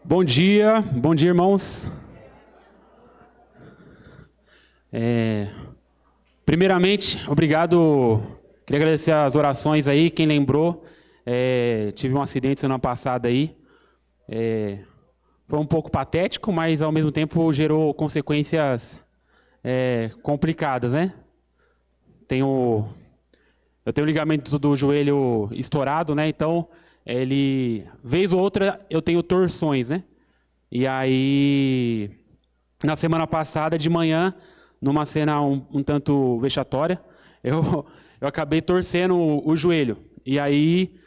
Bom dia, irmãos. Primeiramente, obrigado. Queria agradecer as orações aí, quem lembrou. Tive um acidente semana passada aí. Foi um pouco patético, mas ao mesmo tempo gerou consequências complicadas, né? Eu tenho o ligamento do joelho estourado, né? Então, vez ou outra, eu tenho torções, né? E aí, na semana passada, de manhã, numa cena um tanto vexatória, eu acabei torcendo o joelho. E aí,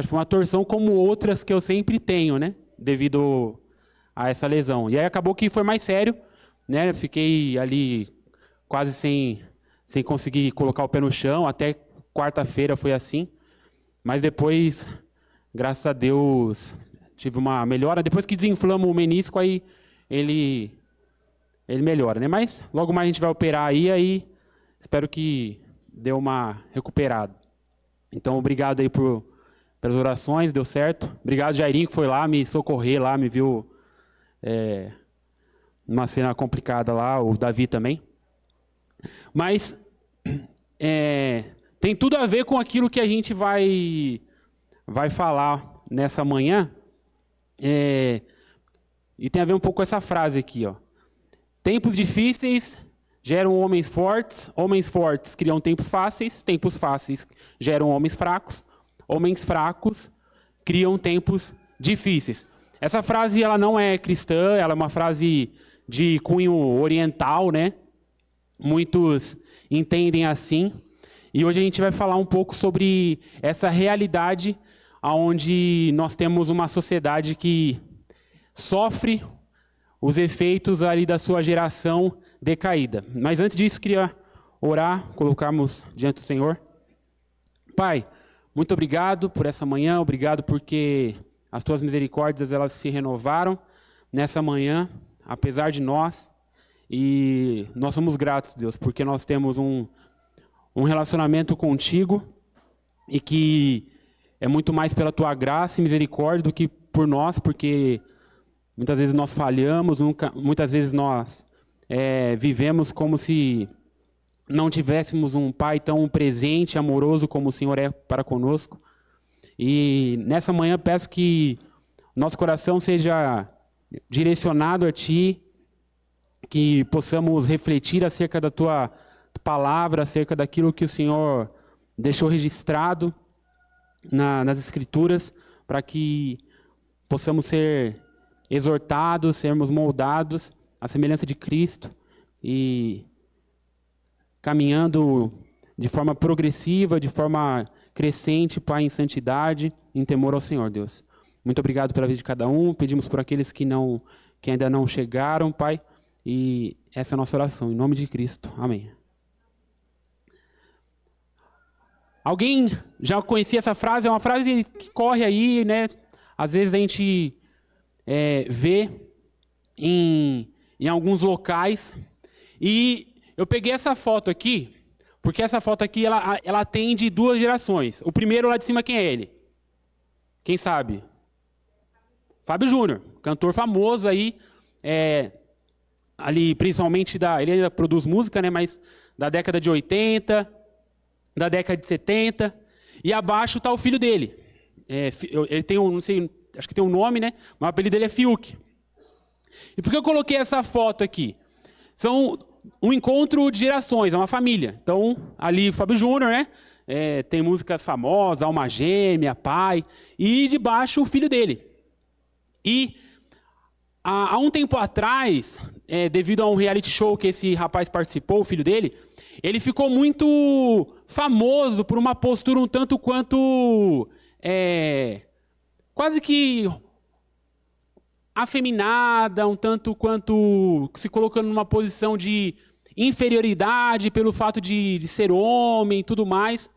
foi uma torção como outras que eu sempre tenho, né? Devido a essa lesão. E aí acabou que foi mais sério, né? Fiquei ali quase sem conseguir colocar o pé no chão, até quarta-feira foi assim. Mas depois, graças a Deus, tive uma melhora. Depois que desinflama o menisco, aí ele melhora, né? Mas logo mais a gente vai operar aí espero que dê uma recuperada. Então, obrigado aí pelas orações, deu certo. Obrigado, Jairinho, que foi lá me socorrer, lá me viu numa cena complicada lá, o Davi também. Mas tem tudo a ver com aquilo que a gente vai falar nessa manhã. E tem a ver um pouco com essa frase aqui, ó. Tempos difíceis geram homens fortes criam tempos fáceis geram homens fracos criam tempos difíceis. Essa frase ela não é cristã, ela é uma frase de cunho oriental, né? Muitos entendem assim. E hoje a gente vai falar um pouco sobre essa realidade onde nós temos uma sociedade que sofre os efeitos ali da sua geração decaída. Mas antes disso, queria orar, colocarmos diante do Senhor. Pai, muito obrigado por essa manhã, obrigado porque as tuas misericórdias elas se renovaram nessa manhã, apesar de nós. E nós somos gratos, Deus, porque nós temos um relacionamento contigo e que é muito mais pela tua graça e misericórdia do que por nós, porque muitas vezes nós falhamos, muitas vezes nós vivemos como se não tivéssemos um Pai tão presente, amoroso como o Senhor é para conosco. E nessa manhã peço que nosso coração seja direcionado a Ti, que possamos refletir acerca da Tua palavra, acerca daquilo que o Senhor deixou registrado nas Escrituras, para que possamos ser exortados, sermos moldados à semelhança de Cristo e caminhando de forma progressiva, de forma crescente, Pai, em santidade, em temor ao Senhor, Deus. Muito obrigado pela vida de cada um, pedimos por aqueles que ainda não chegaram, Pai, e essa é a nossa oração, em nome de Cristo. Amém. Alguém já conhecia essa frase? É uma frase que corre aí, né? Às vezes a gente vê em alguns locais. E eu peguei essa foto aqui, porque essa foto aqui ela atende duas gerações. O primeiro lá de cima, quem é ele? Quem sabe? Fábio Júnior, cantor famoso aí, ali principalmente ele ainda produz música, né? Mas da década de 80, da década de 70. E abaixo está o filho dele. Ele tem não sei, acho que tem um nome, né? Mas o apelido dele é Fiuk. E por que eu coloquei essa foto aqui? São um encontro de gerações, é uma família. Então, ali o Fábio Júnior, né? Tem músicas famosas, Alma Gêmea, Pai. E debaixo o filho dele. E há um tempo atrás, devido a um reality show que esse rapaz participou, o filho dele, ele ficou muito famoso por uma postura um tanto quanto quase que afeminada, um tanto quanto se colocando numa posição de inferioridade pelo fato de ser homem e tudo mais.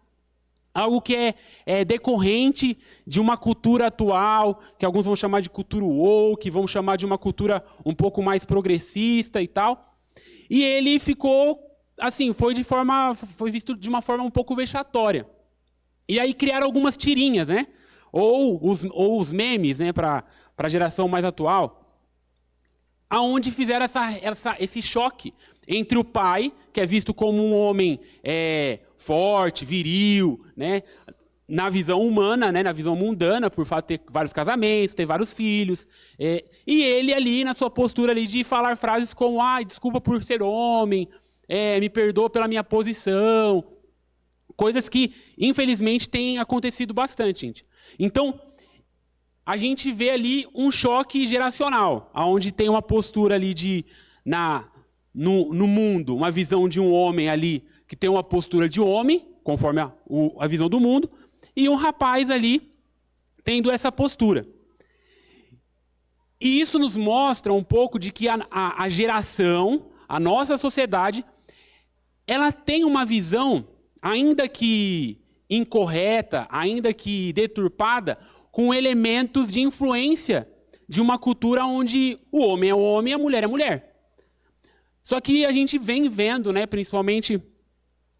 Algo que é decorrente de uma cultura atual, que alguns vão chamar de cultura woke, vão chamar de uma cultura um pouco mais progressista e tal. E ele ficou, assim, foi visto de uma forma um pouco vexatória. E aí criaram algumas tirinhas, né? ou os memes, né, para a geração mais atual, aonde fizeram esse choque entre o pai, que é visto como um homem forte, viril, né, na visão humana, né, na visão mundana, por fato de ter vários casamentos, ter vários filhos, e ele ali na sua postura ali de falar frases como, desculpa por ser homem, me perdoa pela minha posição, coisas que, infelizmente, têm acontecido bastante, gente. Então, a gente vê ali um choque geracional, onde tem uma postura ali no mundo, uma visão de um homem ali que tem uma postura de homem, conforme a visão do mundo, e um rapaz ali tendo essa postura. E isso nos mostra um pouco de que a geração, a nossa sociedade, ela tem uma visão, ainda que incorreta, ainda que deturpada, com elementos de influência de uma cultura onde o homem é homem e a mulher é mulher. Só que a gente vem vendo, né, principalmente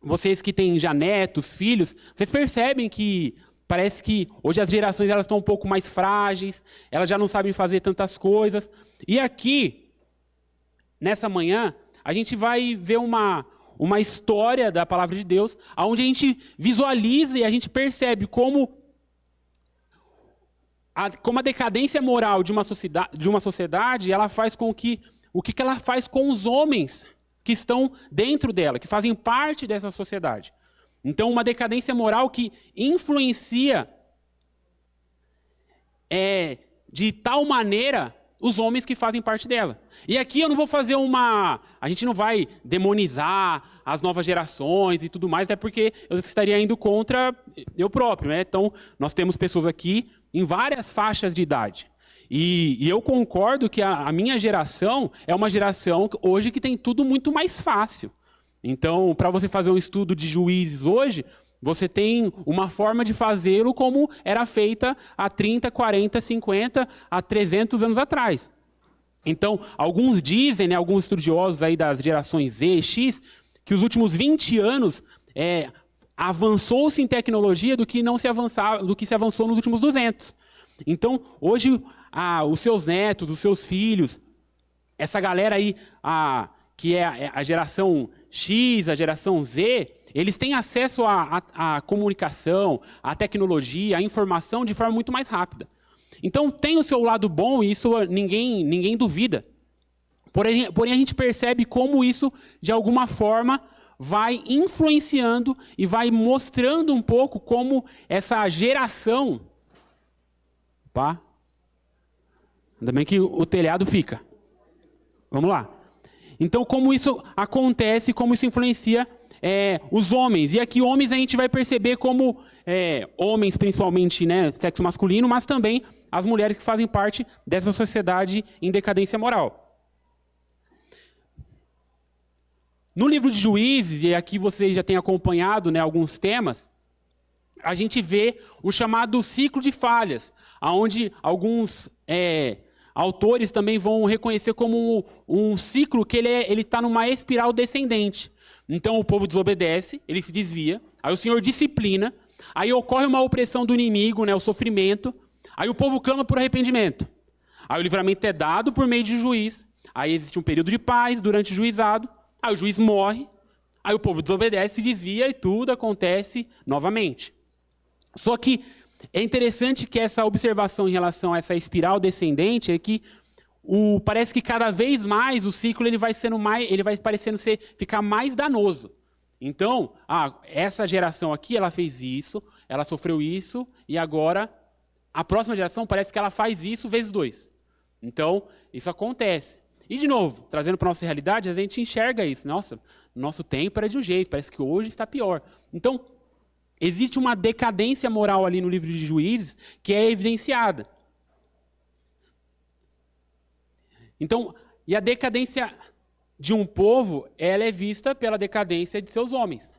vocês que têm já netos, filhos, vocês percebem que parece que hoje as gerações elas estão um pouco mais frágeis, elas já não sabem fazer tantas coisas. E aqui, nessa manhã, a gente vai ver uma história da palavra de Deus, onde a gente visualiza e a gente percebe como a decadência moral de uma sociedade ela faz com que o que ela faz com os homens que estão dentro dela, que fazem parte dessa sociedade. Então, uma decadência moral que influencia de tal maneira os homens que fazem parte dela. E aqui eu não vou fazer a gente não vai demonizar as novas gerações e tudo mais, até porque eu estaria indo contra eu próprio, né? Então, nós temos pessoas aqui em várias faixas de idade. E eu concordo que a minha geração é uma geração hoje que tem tudo muito mais fácil. Então, para você fazer um estudo de Juízes hoje, você tem uma forma de fazê-lo como era feita há 30, 40, 50, há 300 anos atrás. Então, alguns dizem, né, alguns estudiosos aí das gerações Z e X, que os últimos 20 anos avançou-se em tecnologia do que se avançou nos últimos 200. Então, hoje, os seus netos, os seus filhos, essa galera aí, que é a geração X, a geração Z, eles têm acesso à comunicação, à tecnologia, à informação de forma muito mais rápida. Então, tem o seu lado bom, e isso ninguém duvida. Porém, a gente percebe como isso, de alguma forma, vai influenciando e vai mostrando um pouco como essa geração... Opa! Ainda bem que o telhado fica. Vamos lá. Então, como isso acontece, como isso influencia os homens. E aqui, homens, a gente vai perceber como homens, principalmente, né, sexo masculino, mas também as mulheres que fazem parte dessa sociedade em decadência moral. No livro de Juízes, e aqui vocês já têm acompanhado, né, alguns temas, a gente vê o chamado ciclo de falhas, onde alguns autores também vão reconhecer como um ciclo que ele está numa espiral descendente. Então o povo desobedece, ele se desvia, aí o Senhor disciplina, aí ocorre uma opressão do inimigo, né, o sofrimento, aí o povo clama por arrependimento. Aí o livramento é dado por meio de juiz, aí existe um período de paz durante o juizado, aí o juiz morre, aí o povo desobedece, se desvia e tudo acontece novamente. Só que é interessante que essa observação em relação a essa espiral descendente é que parece que cada vez mais o ciclo ele vai parecendo ficar mais danoso. Então, essa geração aqui ela fez isso, ela sofreu isso, e agora a próxima geração parece que ela faz isso vezes 2. Então, isso acontece. E, de novo, trazendo para a nossa realidade, a gente enxerga isso. Nossa, nosso tempo era de um jeito, parece que hoje está pior. Então, existe uma decadência moral ali no livro de Juízes que é evidenciada. Então, e a decadência de um povo, ela é vista pela decadência de seus homens.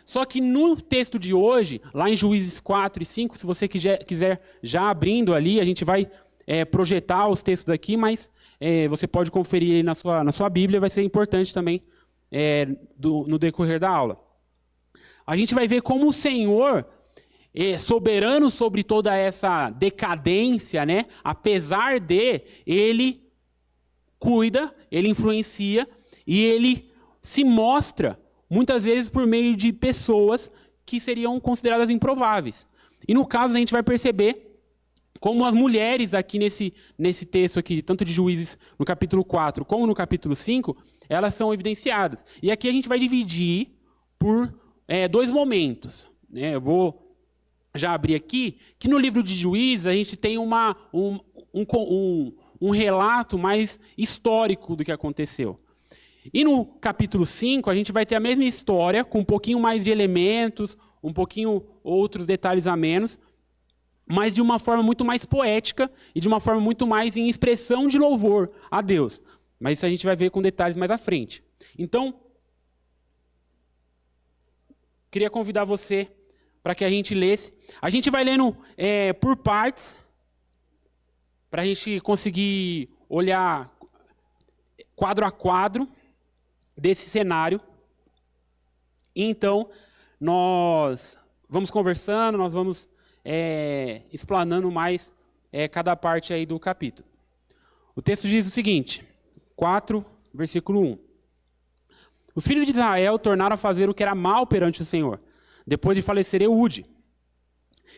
Só que no texto de hoje, lá em Juízes 4 e 5, se você quiser já abrindo ali, a gente vai projetar os textos aqui, mas você pode conferir aí na sua Bíblia, vai ser importante também no decorrer da aula. A gente vai ver como o Senhor, soberano sobre toda essa decadência, né? Apesar de, ele cuida, ele influencia e ele se mostra, muitas vezes por meio de pessoas que seriam consideradas improváveis. E no caso a gente vai perceber como as mulheres aqui nesse texto aqui, tanto de Juízes no capítulo 4 como no capítulo 5, elas são evidenciadas. E aqui a gente vai dividir por 2 momentos. Né? Eu vou já abrir aqui, que no livro de Juízes a gente tem um relato mais histórico do que aconteceu. E no capítulo 5 a gente vai ter a mesma história, com um pouquinho mais de elementos, um pouquinho outros detalhes a menos, mas de uma forma muito mais poética e de uma forma muito mais em expressão de louvor a Deus. Mas isso a gente vai ver com detalhes mais à frente. Então, queria convidar você para que a gente lesse. A gente vai lendo por partes, para a gente conseguir olhar quadro a quadro desse cenário. E então, nós vamos conversando, nós vamos explanando mais cada parte aí do capítulo. O texto diz o seguinte, 4, versículo 1. Os filhos de Israel tornaram a fazer o que era mal perante o Senhor, depois de falecer Eude.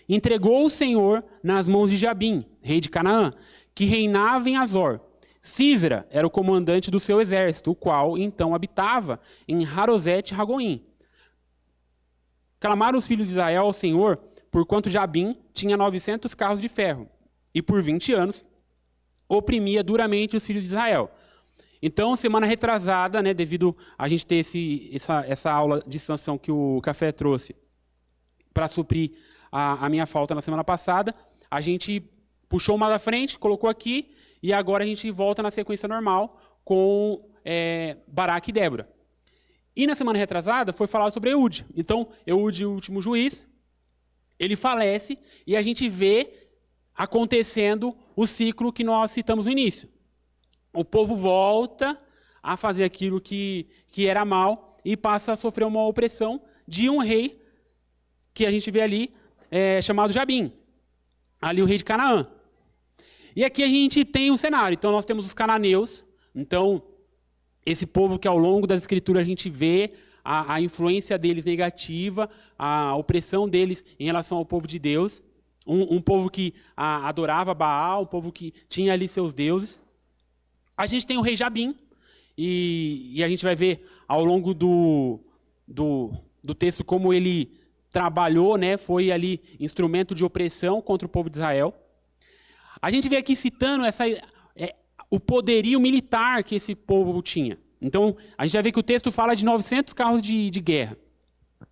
Entregou o Senhor nas mãos de Jabim, rei de Canaã, que reinava em Azor. Sísera era o comandante do seu exército, o qual então habitava em Harosete-Ragoim. Clamaram os filhos de Israel ao Senhor, porquanto Jabim tinha 900 carros de ferro, e por 20 anos oprimia duramente os filhos de Israel. Então, semana retrasada, né, devido a gente ter essa aula de expansão que o Café trouxe para suprir a minha falta na semana passada, a gente puxou uma da frente, colocou aqui, e agora a gente volta na sequência normal com Baraque e Débora. E na semana retrasada foi falar sobre Eude. Então, Eude, o último juiz, ele falece e a gente vê acontecendo o ciclo que nós citamos no início. O povo volta a fazer aquilo que era mal e passa a sofrer uma opressão de um rei que a gente vê ali, chamado Jabim, ali o rei de Canaã. E aqui a gente tem um cenário. Então nós temos os cananeus. Então esse povo que ao longo das escrituras a gente vê a influência deles negativa, a opressão deles em relação ao povo de Deus. Um povo que adorava Baal, um povo que tinha ali seus deuses. A gente tem o rei Jabim, e a gente vai ver ao longo do texto como ele trabalhou, né, foi ali instrumento de opressão contra o povo de Israel. A gente vê aqui citando o poderio militar que esse povo tinha. Então, a gente vai ver que o texto fala de 900 carros de guerra.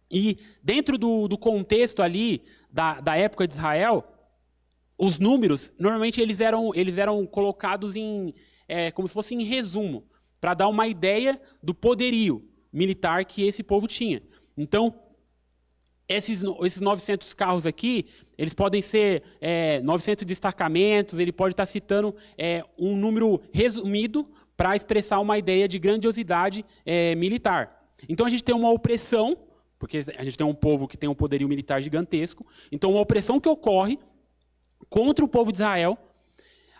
E dentro do contexto ali, da época de Israel, os números, normalmente eles eram colocados como se fosse em resumo, para dar uma ideia do poderio militar que esse povo tinha. Então, esses 900 carros aqui, eles podem ser 900 destacamentos, ele pode estar citando um número resumido para expressar uma ideia de grandiosidade militar. Então a gente tem uma opressão, porque a gente tem um povo que tem um poderio militar gigantesco, então uma opressão que ocorre contra o povo de Israel.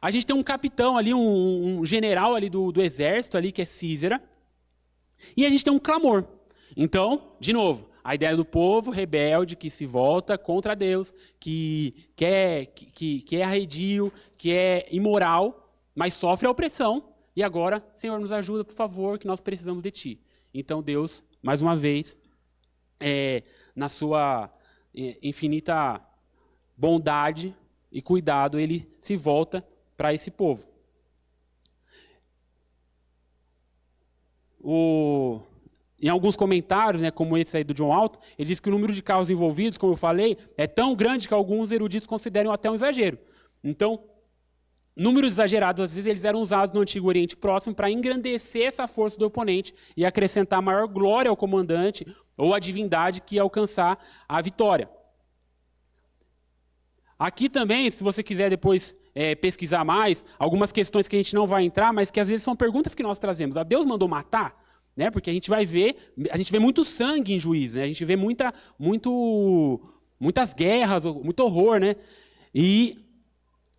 A gente tem um capitão ali, um general ali do exército ali, que é Sísera, e a gente tem um clamor. Então, de novo, a ideia do povo rebelde que se volta contra Deus, que é arredio, que é imoral, mas sofre a opressão. E agora, Senhor, nos ajuda, por favor, que nós precisamos de Ti. Então Deus, mais uma vez, na sua infinita bondade e cuidado, Ele se volta para esse povo. Em alguns comentários, né, como esse aí do John Alton, ele diz que o número de carros envolvidos, como eu falei, é tão grande que alguns eruditos consideram até um exagero. Então, números exagerados, às vezes, eles eram usados no Antigo Oriente Próximo para engrandecer essa força do oponente e acrescentar maior glória ao comandante ou à divindade que ia alcançar a vitória. Aqui também, se você quiser depois pesquisar mais, algumas questões que a gente não vai entrar, mas que às vezes são perguntas que nós trazemos. Deus mandou matar? Né? Porque a gente vê muito sangue em Juízes, né? A gente vê muito muitas guerras, muito horror, né? E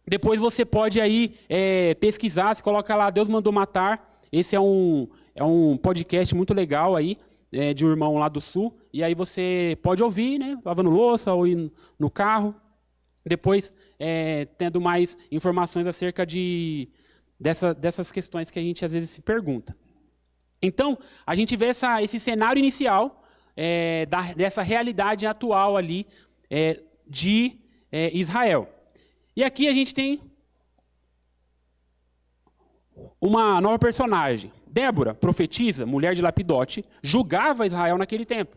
depois você pode aí pesquisar, você coloca lá Deus Mandou Matar. Esse é um podcast muito legal aí, de um irmão lá do Sul. E aí você pode ouvir, né? Lavando louça ou ir no carro. Depois, tendo mais informações acerca dessas questões que a gente às vezes se pergunta. Então, a gente vê esse cenário inicial dessa realidade atual ali de Israel. E aqui a gente tem uma nova personagem. Débora, profetisa, mulher de Lapidote, julgava Israel naquele tempo.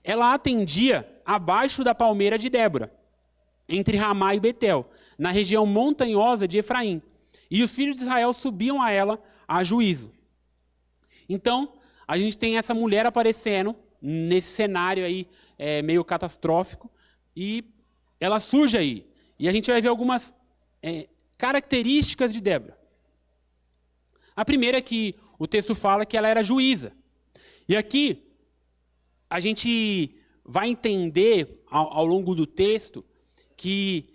Ela atendia abaixo da palmeira de Débora, entre Ramá e Betel, na região montanhosa de Efraim. E os filhos de Israel subiam a ela a juízo. Então, a gente tem essa mulher aparecendo nesse cenário aí meio catastrófico, e ela surge aí. E a gente vai ver algumas características de Débora. A primeira é que o texto fala que ela era juíza. E aqui a gente vai entender ao longo do texto que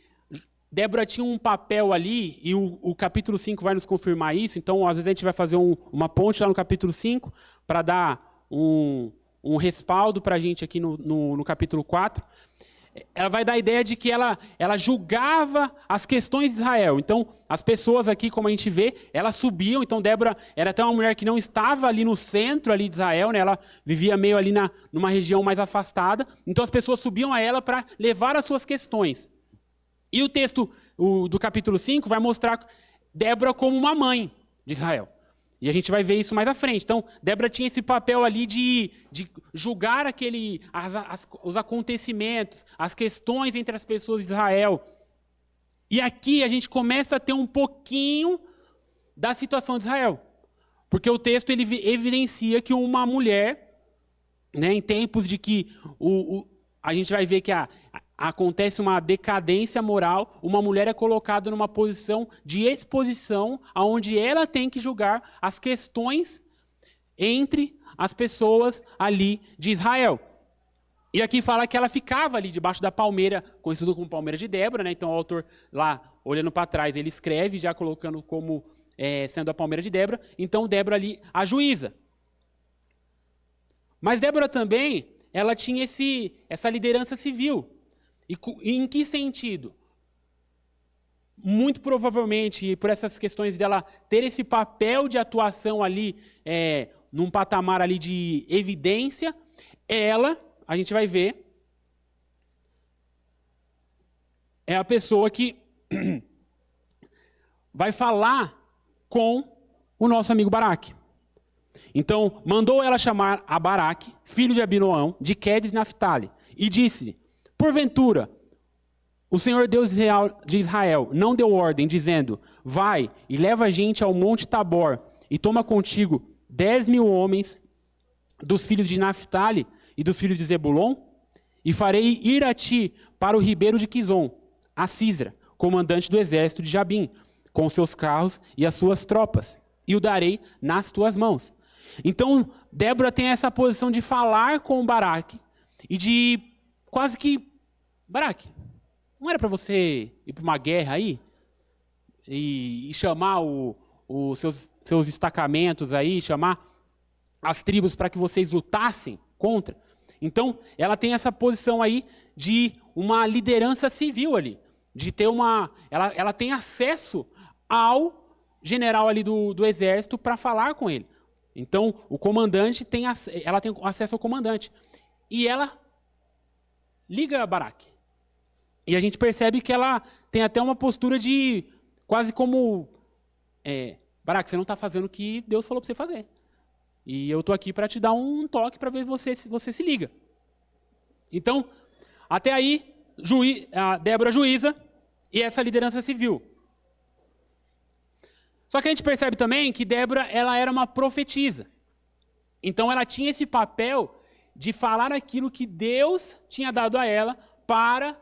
Débora tinha um papel ali, e o capítulo 5 vai nos confirmar isso. Então, às vezes a gente vai fazer uma ponte lá no capítulo 5 para dar um respaldo para a gente aqui no capítulo 4. Ela vai dar a ideia de que ela julgava as questões de Israel. Então, as pessoas aqui, como a gente vê, elas subiam. Então, Débora era até uma mulher que não estava ali no centro ali de Israel, né? Ela vivia meio ali numa região mais afastada. Então, as pessoas subiam a ela para levar as suas questões. E o texto do capítulo 5 vai mostrar Débora como uma mãe de Israel. E a gente vai ver isso mais à frente. Então, Débora tinha esse papel ali de julgar os acontecimentos, as questões entre as pessoas de Israel. E aqui a gente começa a ter um pouquinho da situação de Israel. Porque o texto ele evidencia que uma mulher, né, em tempos de que a gente vai ver que acontece uma decadência moral, uma mulher é colocada numa posição de exposição, onde ela tem que julgar as questões entre as pessoas ali de Israel. E aqui fala que ela ficava ali debaixo da palmeira, conhecido como palmeira de Débora, né? Então o autor lá, olhando para trás, ele escreve já colocando como sendo a palmeira de Débora. Então Débora ali, a juíza. Mas Débora também, ela tinha essa liderança civil. E em que sentido? Muito provavelmente, por essas questões dela ter esse papel de atuação ali, num patamar ali de evidência, a gente vai ver, é a pessoa que vai falar com o nosso amigo Baraque. Então, mandou ela chamar a Baraque, filho de Abinoão, de Quedes Naphtali, e disse-lhe: porventura, o Senhor Deus de Israel não deu ordem, dizendo: vai e leva a gente ao monte Tabor, e toma contigo 10.000 homens dos filhos de Naphtali e dos filhos de Zebulon, e farei ir a ti para o ribeiro de Quizon, a Cisra, comandante do exército de Jabim, com seus carros e as suas tropas, e o darei nas tuas mãos. Então, Débora tem essa posição de falar com Baraque, e de quase que: Baraque, não era para você ir para uma guerra aí? E chamar os seus destacamentos aí, chamar as tribos para que vocês lutassem contra? Então, ela tem essa posição aí de uma liderança civil ali, de ter ela tem acesso ao general ali do exército para falar com ele. Então, o comandante ela tem acesso ao comandante. E ela liga a Baraque. E a gente percebe que ela tem até uma postura de quase como: Baraque, você não está fazendo o que Deus falou para você fazer. E eu estou aqui para te dar um toque para ver se você se liga. Então, até aí, a Débora juíza e essa liderança civil. Só que a gente percebe também que Débora ela era uma profetisa. Então ela tinha esse papel de falar aquilo que Deus tinha dado a ela para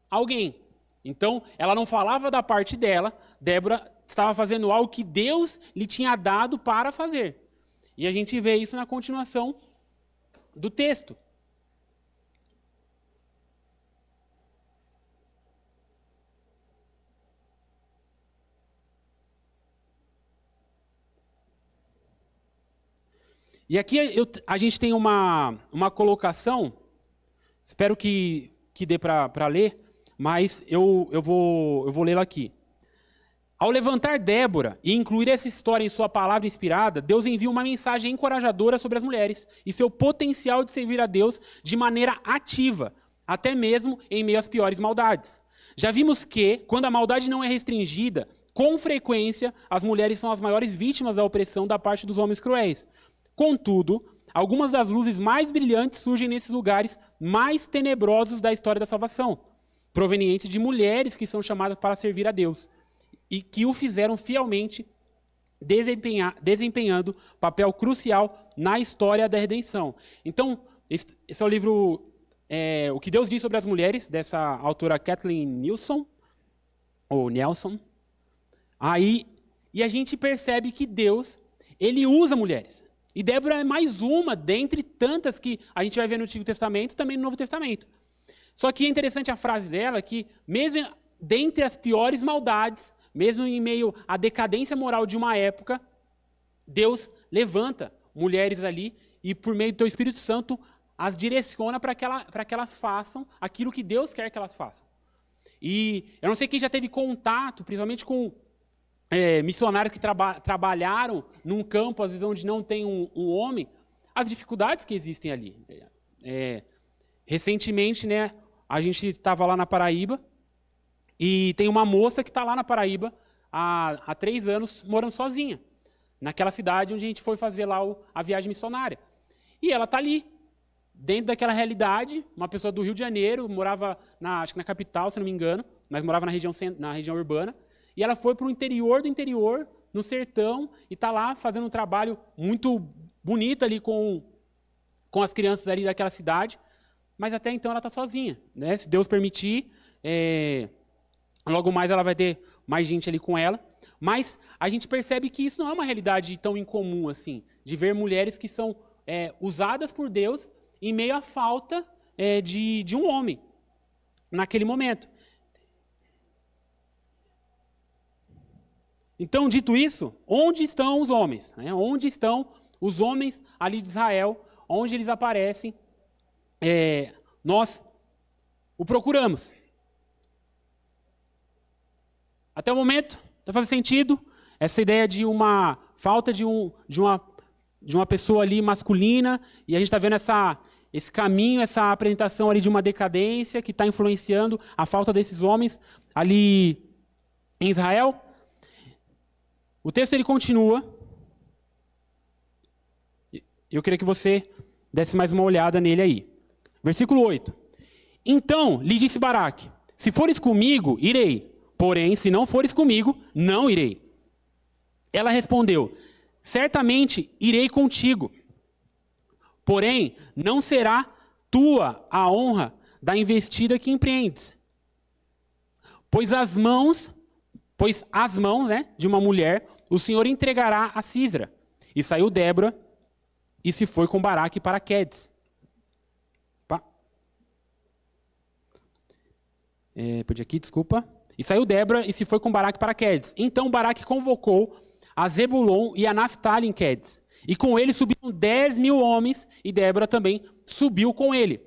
alguém. Então ela não falava da parte dela, Débora estava fazendo algo que Deus lhe tinha dado para fazer. E a gente vê isso na continuação do texto. E aqui a gente tem uma colocação, espero que dê para ler, mas eu vou lê-la aqui. Ao levantar Débora e incluir essa história em sua palavra inspirada, Deus envia uma mensagem encorajadora sobre as mulheres e seu potencial de servir a Deus de maneira ativa, até mesmo em meio às piores maldades. Já vimos que, quando a maldade não é restringida, com frequência, as mulheres são as maiores vítimas da opressão da parte dos homens cruéis. Contudo, algumas das luzes mais brilhantes surgem nesses lugares mais tenebrosos da história da salvação, provenientes de mulheres que são chamadas para servir a Deus e que o fizeram fielmente, desempenhando papel crucial na história da redenção. Então, esse é o livro O que Deus diz sobre as mulheres, dessa autora Kathleen Nelson, ou Nelson. E a gente percebe que Deus, ele usa mulheres. E Débora é mais uma dentre tantas que a gente vai ver no Antigo Testamento e também no Novo Testamento. Só que é interessante a frase dela, que mesmo dentre as piores maldades, mesmo em meio à decadência moral de uma época, Deus levanta mulheres ali e, por meio do seu Espírito Santo, as direciona para que elas façam aquilo que Deus quer que elas façam. E eu não sei quem já teve contato, principalmente com missionários que trabalharam num campo, às vezes, onde não tem um homem, as dificuldades que existem ali. Recentemente, né, a gente estava lá na Paraíba, e tem uma moça que está lá na Paraíba há 3 anos, morando sozinha, naquela cidade onde a gente foi fazer lá a viagem missionária. E ela está ali, dentro daquela realidade, uma pessoa do Rio de Janeiro, morava, acho que na capital, se não me engano, mas morava na região urbana, e ela foi para o interior do interior, no sertão, e está lá fazendo um trabalho muito bonito ali com as crianças ali daquela cidade, mas até então ela está sozinha, né? Se Deus permitir, logo mais ela vai ter mais gente ali com ela. Mas a gente percebe que isso não é uma realidade tão incomum assim, de ver mulheres que são usadas por Deus em meio à falta de um homem naquele momento. Então, dito isso, onde estão os homens? Onde estão os homens ali de Israel? Onde eles aparecem? Nós o procuramos. Até o momento, está fazendo sentido essa ideia de uma falta de uma pessoa ali masculina, e a gente está vendo esse caminho, essa apresentação ali de uma decadência que está influenciando a falta desses homens ali em Israel. O texto ele continua. Eu queria que você desse mais uma olhada nele aí. Versículo 8. Então lhe disse Baraque: se fores comigo, irei. Porém, se não fores comigo, não irei. Ela respondeu: certamente irei contigo. Porém, não será tua a honra da investida que empreendes. Pois as mãos, né, de uma mulher o Senhor entregará a Sísera. E saiu Débora e se foi com Baraque para Quedes. Desculpa. E saiu Débora e se foi com Baraque para Quedes. Então Baraque convocou a Zebulon e a Naftali em Quedes. E com ele subiram 10.000 homens, e Débora também subiu com ele.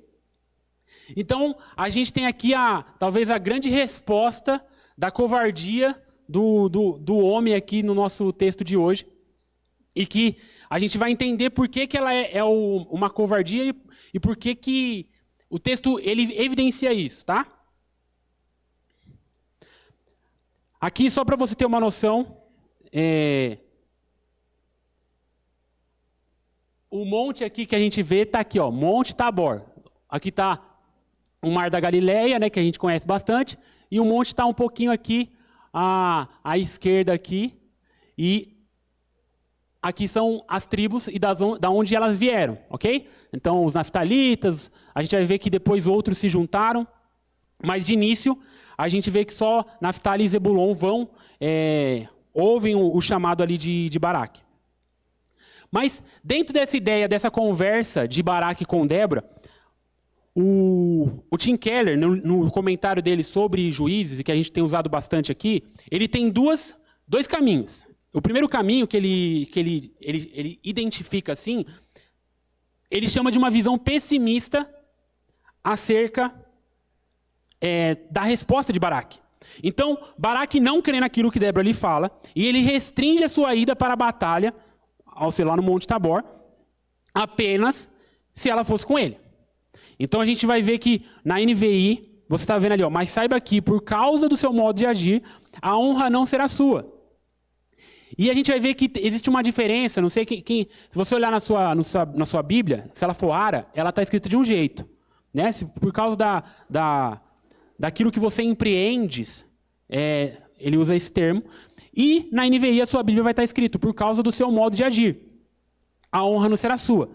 Então, a gente tem aqui talvez a grande resposta da covardia do homem aqui no nosso texto de hoje. E que a gente vai entender por que ela é uma covardia e por que o texto ele evidencia isso, tá? Aqui, só para você ter uma noção, o monte aqui que a gente vê está aqui, ó, Monte Tabor. Aqui está o Mar da Galileia, né, que a gente conhece bastante, e o monte está um pouquinho aqui à esquerda aqui, e aqui são as tribos e da onde elas vieram, ok? Então, os naftalitas, a gente vai ver que depois outros se juntaram, mas de início a gente vê que só Naftali e Zebulon ouvem o chamado ali de Baraque. Mas dentro dessa ideia, dessa conversa de Baraque com Débora, o Tim Keller, no comentário dele sobre Juízes, e que a gente tem usado bastante aqui, ele tem dois caminhos. O primeiro caminho que ele identifica assim, ele chama de uma visão pessimista acerca da resposta de Baraque. Então, Baraque não crê naquilo que Débora lhe fala, e ele restringe a sua ida para a batalha, ao ser lá no Monte Tabor, apenas se ela fosse com ele. Então a gente vai ver que na NVI, você está vendo ali, ó, mas saiba que por causa do seu modo de agir, a honra não será sua. E a gente vai ver que existe uma diferença, não sei se você olhar na sua Bíblia, se ela for Ara, ela está escrita de um jeito. Né? Por causa daquilo que você empreendes, ele usa esse termo. E na NVI a sua Bíblia vai estar escrito, por causa do seu modo de agir. A honra não será sua.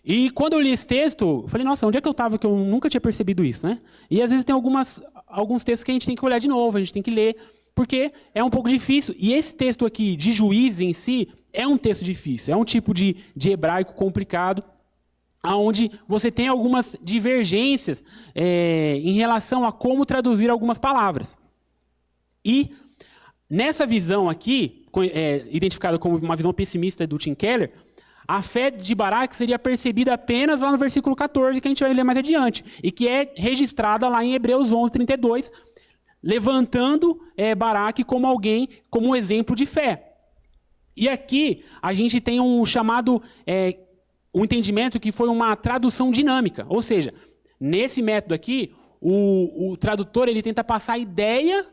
E quando eu li esse texto, eu falei, nossa, onde é que eu estava que eu nunca tinha percebido isso, né? E às vezes tem alguns textos que a gente tem que olhar de novo, a gente tem que ler, porque é um pouco difícil. E esse texto aqui, de Juízes em si, é um texto difícil, é um tipo de hebraico complicado, onde você tem algumas divergências em relação a como traduzir algumas palavras. E nessa visão aqui, identificada como uma visão pessimista do Tim Keller, a fé de Baraque seria percebida apenas lá no versículo 14, que a gente vai ler mais adiante, e que é registrada lá em Hebreus 11, 32, levantando Baraque como alguém, como um exemplo de fé. E aqui a gente tem um chamado, um entendimento que foi uma tradução dinâmica, ou seja, nesse método aqui, o tradutor ele tenta passar a ideia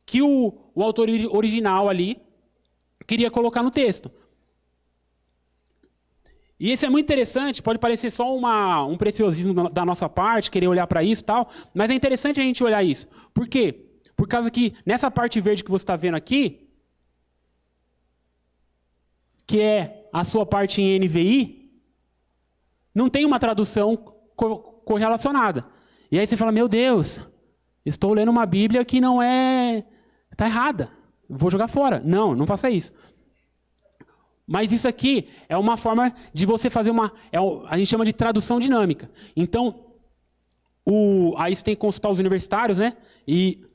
que o autor original ali queria colocar no texto. E isso é muito interessante, pode parecer só um preciosismo da nossa parte, querer olhar para isso e tal, mas é interessante a gente olhar isso. Por quê? Por causa que nessa parte verde que você está vendo aqui, que é a sua parte em NVI, não tem uma tradução correlacionada. E aí você fala, meu Deus, estou lendo uma Bíblia que não está errada, vou jogar fora. Não, não faça isso. Mas isso aqui é uma forma de você fazer a gente chama de tradução dinâmica. Então, aí você tem que consultar os universitários, né? E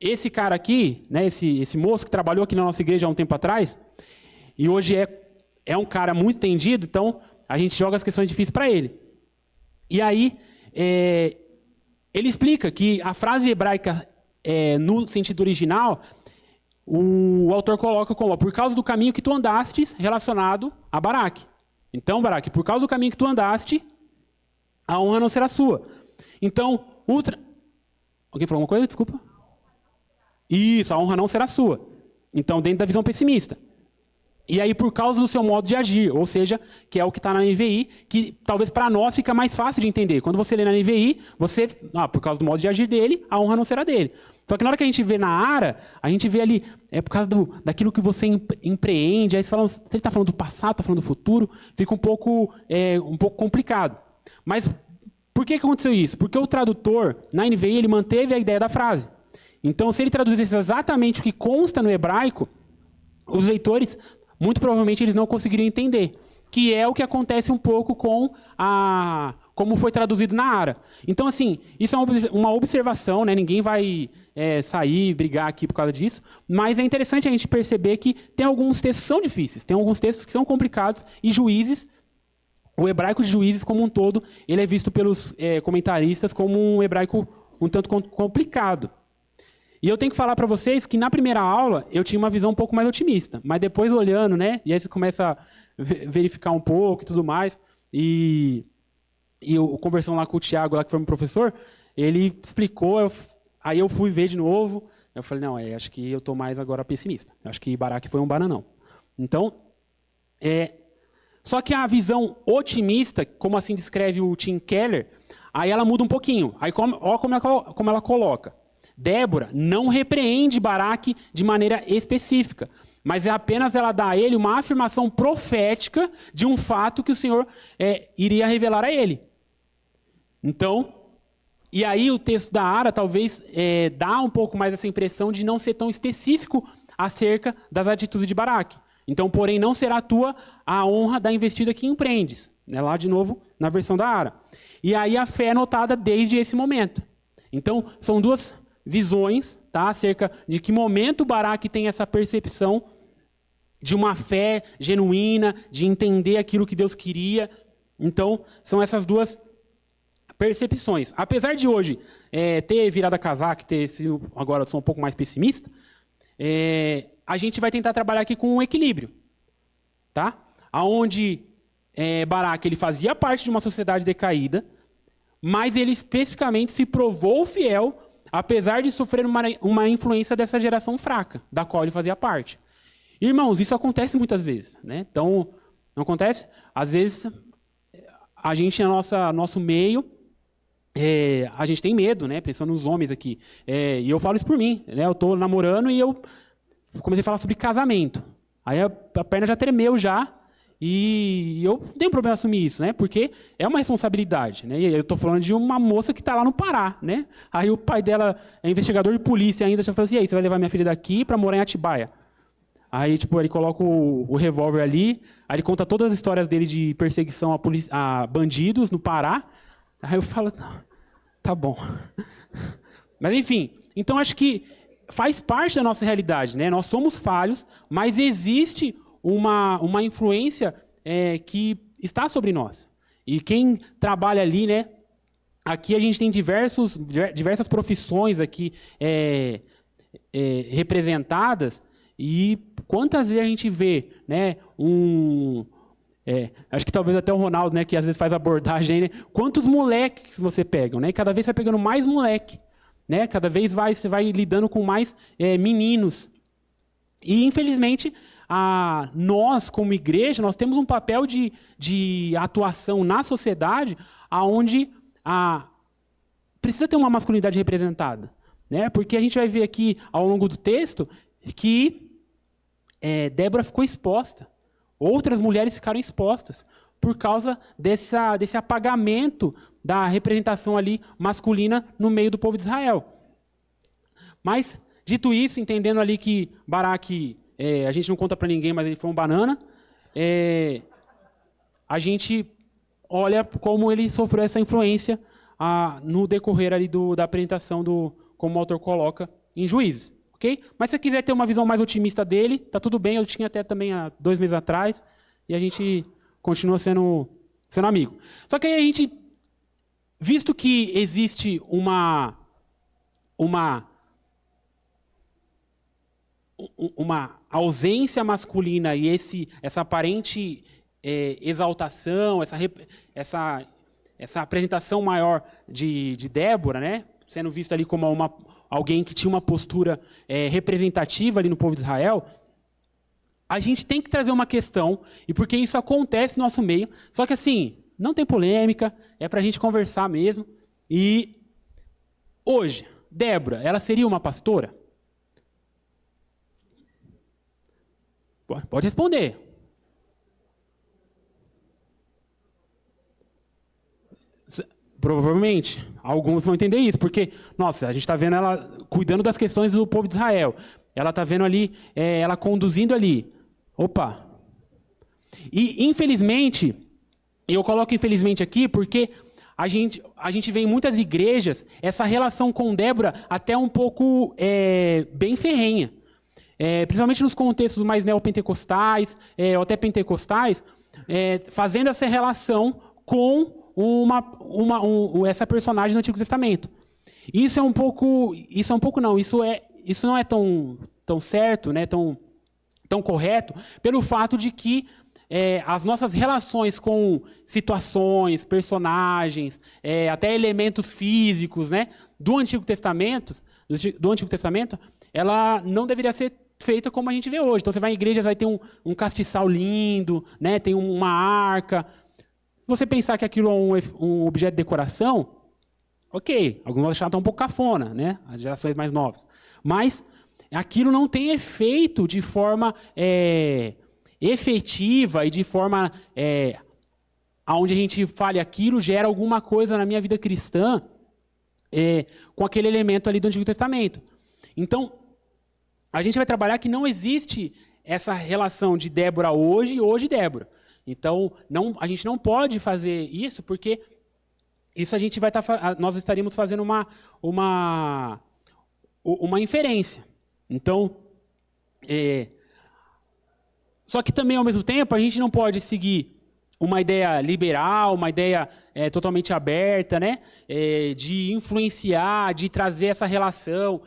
esse cara aqui, né, esse moço que trabalhou aqui na nossa igreja há um tempo atrás, e hoje é um cara muito entendido, então a gente joga as questões difíceis para ele. E aí, ele explica que a frase hebraica, no sentido original, o autor coloca como, por causa do caminho que tu andastes, relacionado a Baraque. Então, Baraque, por causa do caminho que tu andaste, a honra não será sua. Então, alguém falou alguma coisa? Desculpa. Isso, a honra não será sua. Então, dentro da visão pessimista. E aí, por causa do seu modo de agir, ou seja, que é o que está na NVI, que talvez para nós fica mais fácil de entender. Quando você lê na NVI, por causa do modo de agir dele, a honra não será dele. Só que na hora que a gente vê na Ara, a gente vê ali, por causa daquilo que você empreende, aí você fala, se ele está falando do passado, está falando do futuro, fica um pouco complicado. Mas por que aconteceu isso? Porque o tradutor, na NVI, ele manteve a ideia da frase. Então, se ele traduzisse exatamente o que consta no hebraico, os leitores, muito provavelmente, eles não conseguiriam entender. Que é o que acontece um pouco com como foi traduzido na Ara. Então, assim, isso é uma observação, né? Ninguém vai sair e brigar aqui por causa disso, mas é interessante a gente perceber que tem alguns textos que são difíceis, tem alguns textos que são complicados, e o hebraico de Juízes como um todo, ele é visto pelos comentaristas como um hebraico um tanto complicado. E eu tenho que falar para vocês que na primeira aula eu tinha uma visão um pouco mais otimista, mas depois olhando, né, e aí você começa a verificar um pouco e tudo mais, e eu conversando lá com o Tiago, lá que foi meu professor, ele explicou, aí eu fui ver de novo, eu falei, não, acho que eu estou mais agora pessimista, acho que Baraque foi um bananão. Então, só que a visão otimista, como assim descreve o Tim Keller, aí ela muda um pouquinho, aí olha como ela coloca. Débora não repreende Baraque de maneira específica, mas apenas ela dá a ele uma afirmação profética de um fato que o Senhor iria revelar a ele. Então, e aí o texto da Ara talvez dá um pouco mais essa impressão de não ser tão específico acerca das atitudes de Baraque. Então, porém, não será tua a honra da investida que empreendes. Lá de novo, na versão da Ara. E aí a fé é notada desde esse momento. Então, são duas visões, tá, acerca de que momento Baraque tem essa percepção de uma fé genuína, de entender aquilo que Deus queria. Então, são essas duas percepções. Apesar de hoje ter virado a casaca, ter sido, agora eu sou um pouco mais pessimista, a gente vai tentar trabalhar aqui com um equilíbrio, tá? Onde Baraque ele fazia parte de uma sociedade decaída, mas ele especificamente se provou fiel, apesar de sofrer uma influência dessa geração fraca, da qual ele fazia parte. Irmãos, isso acontece muitas vezes, né? Então, não acontece? Às vezes, a gente, nosso meio, a gente tem medo, né? Pensando nos homens aqui. E eu falo isso por mim, né? Eu estou namorando e eu comecei a falar sobre casamento. Aí a perna já tremeu já, e eu não tenho problema em assumir isso, né? Porque é uma responsabilidade, né? E eu estou falando de uma moça que está lá no Pará, né? Aí o pai dela é investigador de polícia ainda, já falou assim, e aí, você vai levar minha filha daqui para morar em Atibaia? Aí, tipo, ele coloca o revólver ali, aí ele conta todas as histórias dele de perseguição a bandidos no Pará. Aí eu falo, não, tá bom. Mas, enfim, então acho que faz parte da nossa realidade, né? Nós somos falhos, mas existe uma influência que está sobre nós. E quem trabalha ali, né? Aqui a gente tem diversas profissões aqui representadas. E quantas vezes a gente vê, né, acho que talvez até o Ronaldo, né, que às vezes faz abordagem, né, quantos moleques você pega, né, cada vez você vai pegando mais moleque, né, cada vez você vai lidando com mais meninos. E, infelizmente, nós, como igreja, nós temos um papel de atuação na sociedade onde precisa ter uma masculinidade representada, né, porque a gente vai ver aqui, ao longo do texto, que Débora ficou exposta. Outras mulheres ficaram expostas por causa desse apagamento da representação ali masculina no meio do povo de Israel. Mas, dito isso, entendendo ali que Baraque, a gente não conta para ninguém, mas ele foi um banana, a gente olha como ele sofreu essa influência no decorrer ali da apresentação, como o autor coloca, em Juízes. Okay? Mas se você quiser ter uma visão mais otimista dele, tá tudo bem, eu tinha até também há 2 meses atrás, e a gente continua sendo amigo. Só que aí a gente, visto que existe uma ausência masculina e essa aparente exaltação, essa apresentação maior de Débora, né, sendo visto ali como alguém que tinha uma postura representativa ali no povo de Israel, a gente tem que trazer uma questão, e porque isso acontece no nosso meio, só que assim, não tem polêmica, é para a gente conversar mesmo. E hoje, Débora, ela seria uma pastora? Pode responder. Provavelmente, alguns vão entender isso, porque, nossa, a gente está vendo ela cuidando das questões do povo de Israel. Ela está vendo ali, ela conduzindo ali. Opa! E, infelizmente, eu coloco infelizmente aqui porque a gente vê em muitas igrejas essa relação com Débora até um pouco bem ferrenha. Principalmente nos contextos mais neopentecostais, ou até pentecostais, fazendo essa relação com essa personagem do Antigo Testamento. Isso não é tão certo, né, tão correto, pelo fato de que as nossas relações com situações, personagens, até elementos físicos, né, do Antigo Testamento, ela não deveria ser feita como a gente vê hoje. Então você vai em igrejas, vai ter um castiçal lindo, né, tem uma arca. Você pensar que aquilo é um objeto de decoração, ok, alguns vão achar um pouco cafona, né? As gerações mais novas. Mas aquilo não tem efeito de forma efetiva e de forma onde a gente fale aquilo gera alguma coisa na minha vida cristã com aquele elemento ali do Antigo Testamento. Então, a gente vai trabalhar que não existe essa relação de Débora hoje e hoje Débora. Então, a gente não pode fazer isso, porque isso nós estaríamos fazendo uma inferência. Então, Só que também, ao mesmo tempo, a gente não pode seguir uma ideia liberal, uma ideia totalmente aberta, né? De influenciar, de trazer essa relação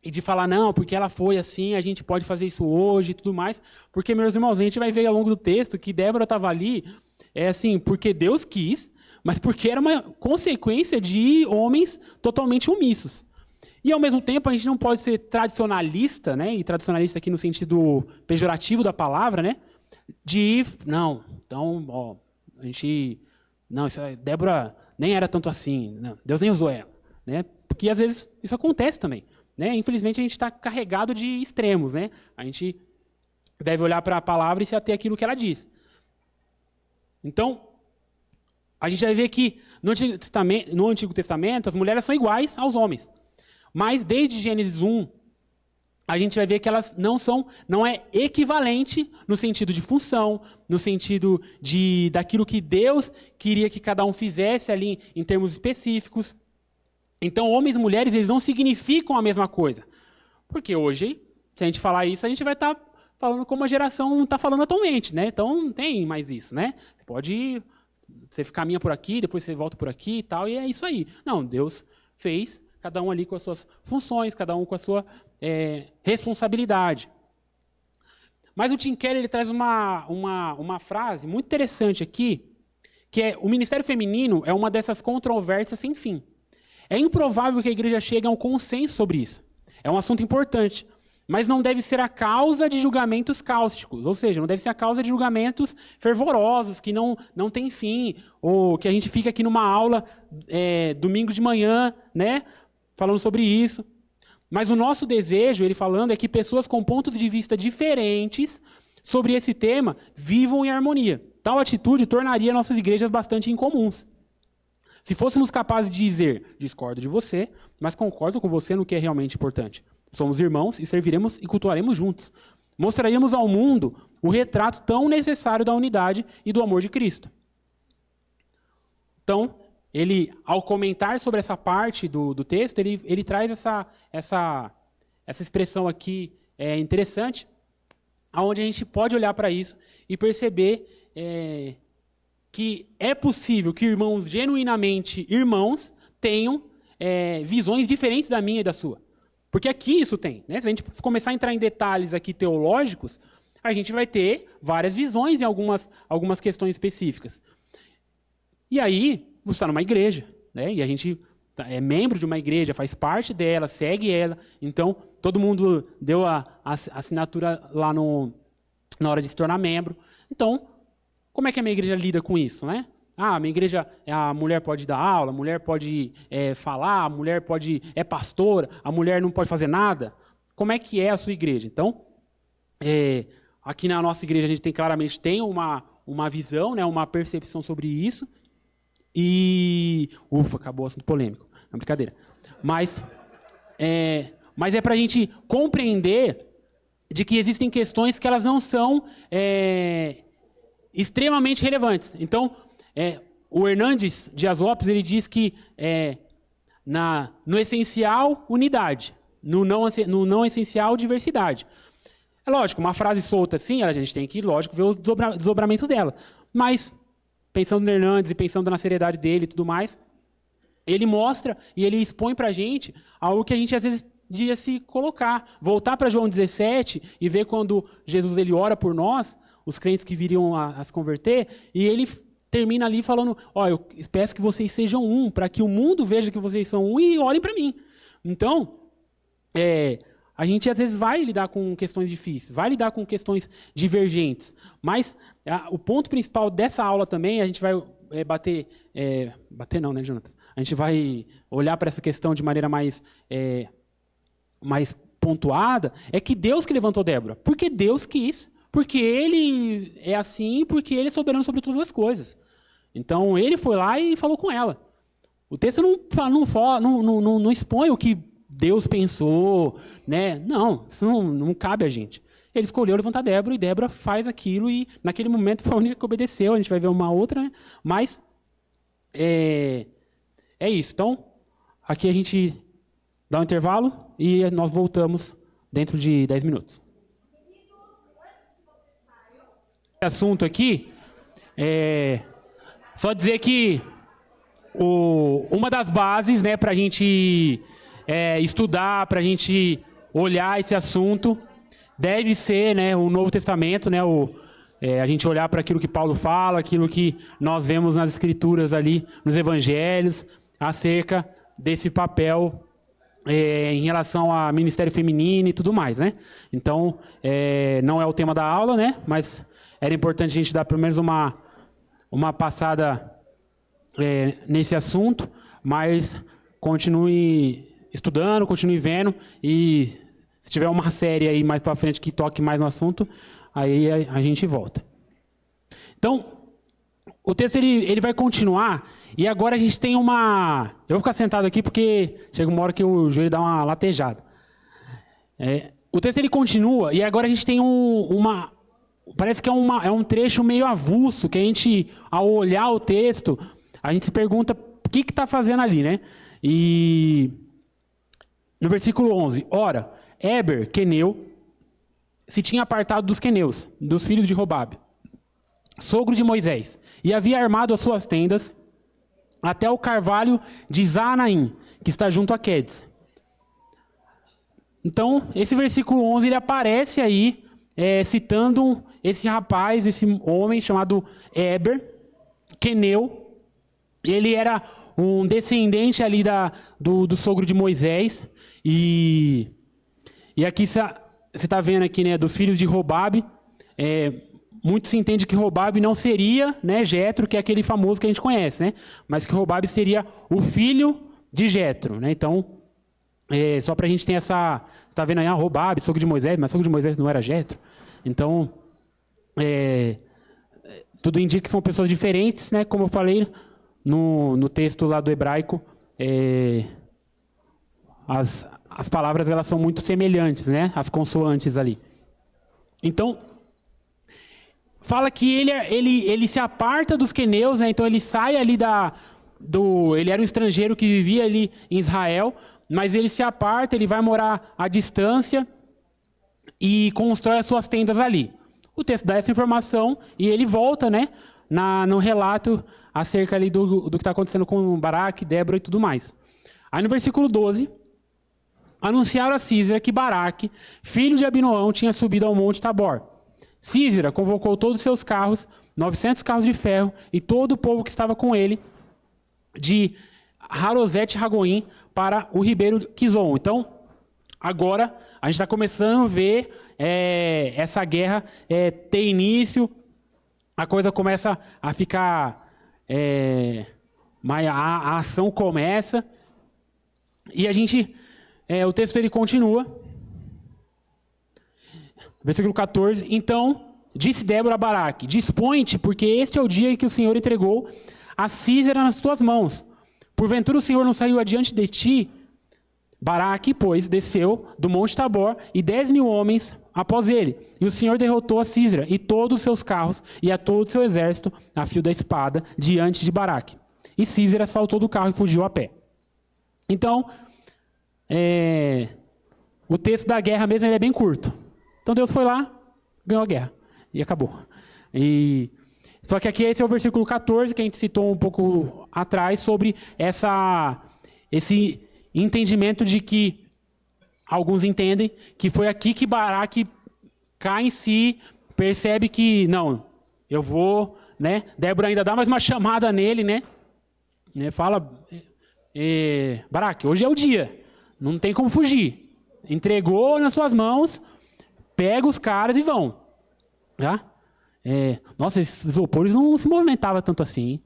e de falar, não, porque ela foi assim, a gente pode fazer isso hoje e tudo mais. Porque, meus irmãos, a gente vai ver ao longo do texto que Débora estava ali, assim, porque Deus quis, mas porque era uma consequência de homens totalmente omissos. E, ao mesmo tempo, a gente não pode ser tradicionalista, né? E tradicionalista aqui no sentido pejorativo da palavra, né? Não, então, ó, a gente... Não, Débora nem era tanto assim, não, Deus nem usou ela. Né? Porque, às vezes, isso acontece também. Né? Infelizmente, a gente está carregado de extremos. Né? A gente deve olhar para a palavra e se ater àquilo que ela diz. Então, a gente vai ver que no Antigo Testamento as mulheres são iguais aos homens. Mas, desde Gênesis 1, a gente vai ver que elas não é equivalente no sentido de função, no sentido daquilo que Deus queria que cada um fizesse ali em termos específicos. Então, homens e mulheres, eles não significam a mesma coisa. Porque hoje, se a gente falar isso, a gente vai estar falando como a geração está falando atualmente, né? Então, não tem mais isso, né? Você caminha por aqui, depois você volta por aqui e tal, e é isso aí. Não, Deus fez, cada um ali com as suas funções, cada um com a sua responsabilidade. Mas o Tim Keller ele traz uma frase muito interessante aqui, que é: o ministério feminino é uma dessas controvérsias sem fim. É improvável que a igreja chegue a um consenso sobre isso. É um assunto importante, mas não deve ser a causa de julgamentos cáusticos, ou seja, não deve ser a causa de julgamentos fervorosos, que não tem fim, ou que a gente fica aqui numa aula domingo de manhã, né, falando sobre isso. Mas o nosso desejo, ele falando, é que pessoas com pontos de vista diferentes sobre esse tema vivam em harmonia. Tal atitude tornaria nossas igrejas bastante incomuns. Se fôssemos capazes de dizer: discordo de você, mas concordo com você no que é realmente importante. Somos irmãos e serviremos e cultuaremos juntos. Mostraríamos ao mundo o retrato tão necessário da unidade e do amor de Cristo. Então, ele, ao comentar sobre essa parte do texto, ele traz essa expressão aqui interessante, onde a gente pode olhar para isso e perceber que é possível que irmãos genuinamente irmãos tenham visões diferentes da minha e da sua. Porque aqui isso tem. Né? Se a gente começar a entrar em detalhes aqui teológicos, a gente vai ter várias visões em algumas questões específicas. E aí, você está numa igreja, né? E a gente é membro de uma igreja, faz parte dela, segue ela. Então, todo mundo deu a assinatura lá na hora de se tornar membro. Então, como é que a minha igreja lida com isso, né? A minha igreja, a mulher pode dar aula, a mulher pode falar, a mulher é pastora, a mulher não pode fazer nada. Como é que é a sua igreja? Então, aqui na nossa igreja a gente claramente tem uma visão, né, uma percepção sobre isso. E... acabou o assunto polêmico. Não, brincadeira. Mas é para a gente compreender de que existem questões que elas não são extremamente relevantes. Então, o Hernandes Dias Lopes ele diz que no essencial, unidade. No não essencial, diversidade. É lógico, uma frase solta assim, a gente tem que, lógico, ver os desdobramentos dela. Mas, pensando no Hernandes e pensando na seriedade dele e tudo mais, ele mostra e ele expõe para a gente algo que a gente às vezes devia se colocar. Voltar para João 17 e ver quando Jesus ele ora por nós, os crentes que viriam a se converter, e ele termina ali falando: eu peço que vocês sejam um, para que o mundo veja que vocês são um e olhem para mim. Então, a gente às vezes vai lidar com questões difíceis, vai lidar com questões divergentes, mas o ponto principal dessa aula também, a gente vai bater não, né, Jonatas? A gente vai olhar para essa questão de maneira mais pontuada, é que Deus que levantou Débora, porque Deus quis, porque Ele é assim, porque Ele é soberano sobre todas as coisas. Então, Ele foi lá e falou com ela. O texto não expõe o que Deus pensou, né? Não, isso não cabe a gente. Ele escolheu levantar Débora, e Débora faz aquilo, e naquele momento foi a única que obedeceu. A gente vai ver uma outra, né? Mas é isso. Então, aqui a gente dá um intervalo e nós voltamos dentro de 10 minutos. assunto aqui, só dizer que uma das bases, né, para a gente estudar, para a gente olhar esse assunto, deve ser, né, o Novo Testamento, né, a gente olhar para aquilo que Paulo fala, aquilo que nós vemos nas Escrituras ali, nos Evangelhos, acerca desse papel em relação a ministério feminino e tudo mais, né? Então, não é o tema da aula, né? Mas era importante a gente dar pelo menos uma passada nesse assunto, mas continue estudando, continue vendo, e se tiver uma série aí mais para frente que toque mais no assunto, aí a gente volta. Então, o texto ele vai continuar, e agora a gente tem uma... Eu vou ficar sentado aqui porque chega uma hora que o joelho dá uma latejada. O texto ele continua, e agora a gente tem parece que é um trecho meio avulso, que a gente, ao olhar o texto, a gente se pergunta o que está fazendo ali, né? E no versículo 11, ora, Éber, queneu, se tinha apartado dos queneus, dos filhos de Robabe, sogro de Moisés, e havia armado as suas tendas até o carvalho de Zaanaim, que está junto a Quedes. Então, esse versículo 11, ele aparece aí, citando esse rapaz, esse homem chamado Éber, queneu. Ele era um descendente ali do sogro de Moisés, e aqui você está vendo aqui, né, dos filhos de Robabe. Muito se entende que Robabe não seria, né, Jetro, que é aquele famoso que a gente conhece, né, mas que Robabe seria o filho de Jetro, né. Então, só para a gente ter essa... Está vendo aí, Robabe, sogro de Moisés, mas sogro de Moisés não era Jetro. Então, tudo indica que são pessoas diferentes, né, como eu falei no texto lá do hebraico, as palavras elas são muito semelhantes, né, as consoantes ali. Então, fala que ele se aparta dos queneus, né, então ele sai ali ele era um estrangeiro que vivia ali em Israel, mas ele se aparta, ele vai morar à distância e constrói as suas tendas ali. O texto dá essa informação e ele volta, né, no relato acerca ali do que está acontecendo com Baraque, Débora e tudo mais. Aí no versículo 12, anunciaram a Sísera que Baraque, filho de Abinoão, tinha subido ao monte Tabor. Sísera convocou todos os seus carros, 900 carros de ferro, e todo o povo que estava com ele, de Harosete Ragoim, para o ribeiro Quizon. Então, agora, a gente está começando a ver essa guerra ter início, a coisa começa a ficar... a ação começa, e a gente... o texto ele continua. Versículo 14. Então, disse Débora a Baraque, dispõe-te, porque este é o dia em que o Senhor entregou a Sísera nas tuas mãos. Porventura o Senhor não saiu adiante de ti? Baraque, pois, desceu do monte Tabor, e 10.000 homens após ele. E o Senhor derrotou a Sísera, e todos os seus carros, e a todo o seu exército, a fio da espada, diante de Baraque. E Sísera saltou do carro e fugiu a pé. Então, o texto da guerra mesmo ele é bem curto. Então Deus foi lá, ganhou a guerra. E acabou. Só que aqui esse é o versículo 14, que a gente citou um pouco atrás, sobre esse entendimento de que alguns entendem que foi aqui que Baraque cai em si, percebe que, não, eu vou, né? Débora ainda dá mais uma chamada nele, né? Fala, Baraque, hoje é o dia, não tem como fugir. Entregou nas suas mãos, pega os caras e vão. Já? Nossa, esses isopores não se movimentavam tanto assim.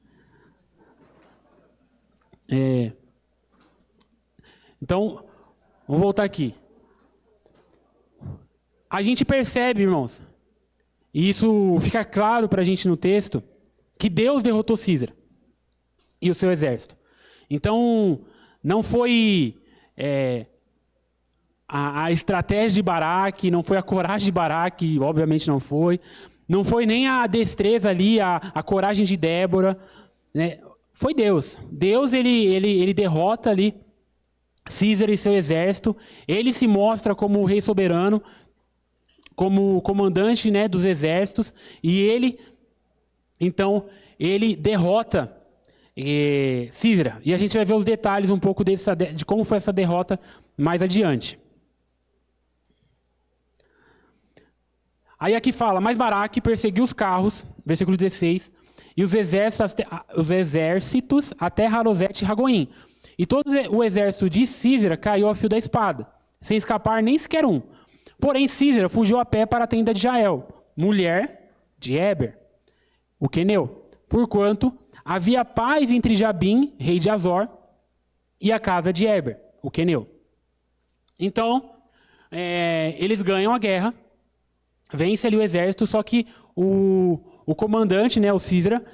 Então, vamos voltar aqui. A gente percebe, irmãos, e isso fica claro para a gente no texto, que Deus derrotou Sísera e o seu exército. Então, não foi a estratégia de Baraque, não foi a coragem de Baraque, obviamente não foi. Não foi nem a destreza ali, a coragem de Débora, né? Foi Deus. Deus, ele derrota ali Sísera e seu exército. Ele se mostra como o rei soberano, como comandante, né, dos exércitos, e ele, então, ele derrota Císera. E a gente vai ver os detalhes um pouco de como foi essa derrota mais adiante. Aí aqui fala, mas Baraque perseguiu os carros, versículo 16, e os exércitos até Harosete e Ragoim. E todo o exército de Císera caiu ao fio da espada, sem escapar nem sequer um. Porém, Císera fugiu a pé para a tenda de Jael, mulher de Éber, o queneu, porquanto havia paz entre Jabim, rei de Azor, e a casa de Éber, o queneu. Então, eles ganham a guerra, vence ali o exército, só que o comandante, né, o Císera,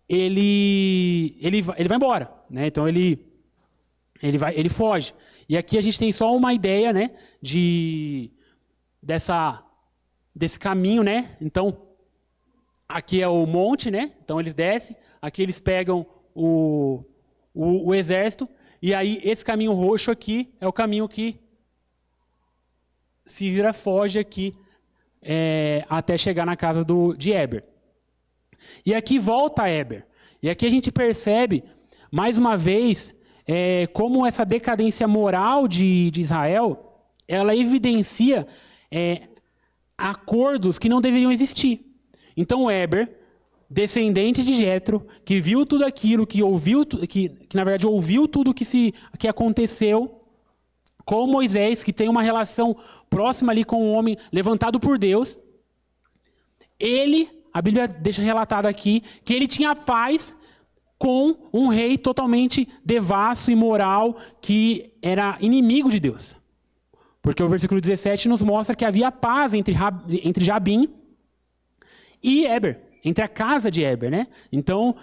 ele vai embora, né? Então ele foge. E aqui a gente tem só uma ideia, né, desse caminho, né? Então aqui é o monte, né? Então eles descem, aqui eles pegam o exército, e aí esse caminho roxo aqui é o caminho que Císera foge aqui até chegar na casa de Éber. E aqui volta Éber. E aqui a gente percebe, mais uma vez, como essa decadência moral de Israel, ela evidencia acordos que não deveriam existir. Então Éber, descendente de Jetro, que viu tudo aquilo, que na verdade ouviu tudo que aconteceu com Moisés, que tem uma relação próxima ali com o homem levantado por Deus, a Bíblia deixa relatado aqui, que ele tinha paz com um rei totalmente devasso e imoral, que era inimigo de Deus. Porque o versículo 17 nos mostra que havia paz entre Jabim e Éber, entre a casa de Éber, né? Então,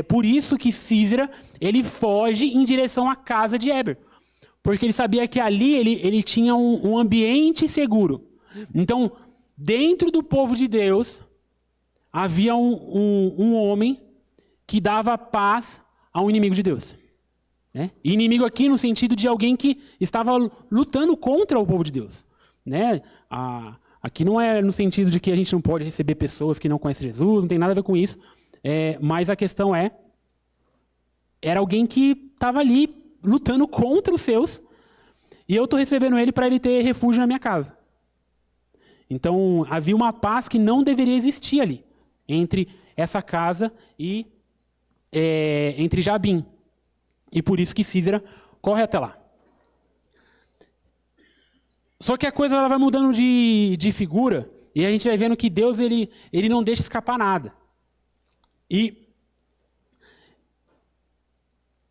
por isso que Císera, ele foge em direção à casa de Éber. Porque ele sabia que ali ele tinha um ambiente seguro. Então, dentro do povo de Deus, havia um homem que dava paz a um inimigo de Deus. Né? E inimigo aqui no sentido de alguém que estava lutando contra o povo de Deus. Né? Aqui não é no sentido de que a gente não pode receber pessoas que não conhecem Jesus, não tem nada a ver com isso. Mas a questão era alguém que estava ali lutando contra os seus, e eu estou recebendo ele para ele ter refúgio na minha casa. Então, havia uma paz que não deveria existir ali, entre essa casa e entre Jabim. E por isso que Císera corre até lá. Só que a coisa ela vai mudando de figura, e a gente vai vendo que Deus ele não deixa escapar nada. E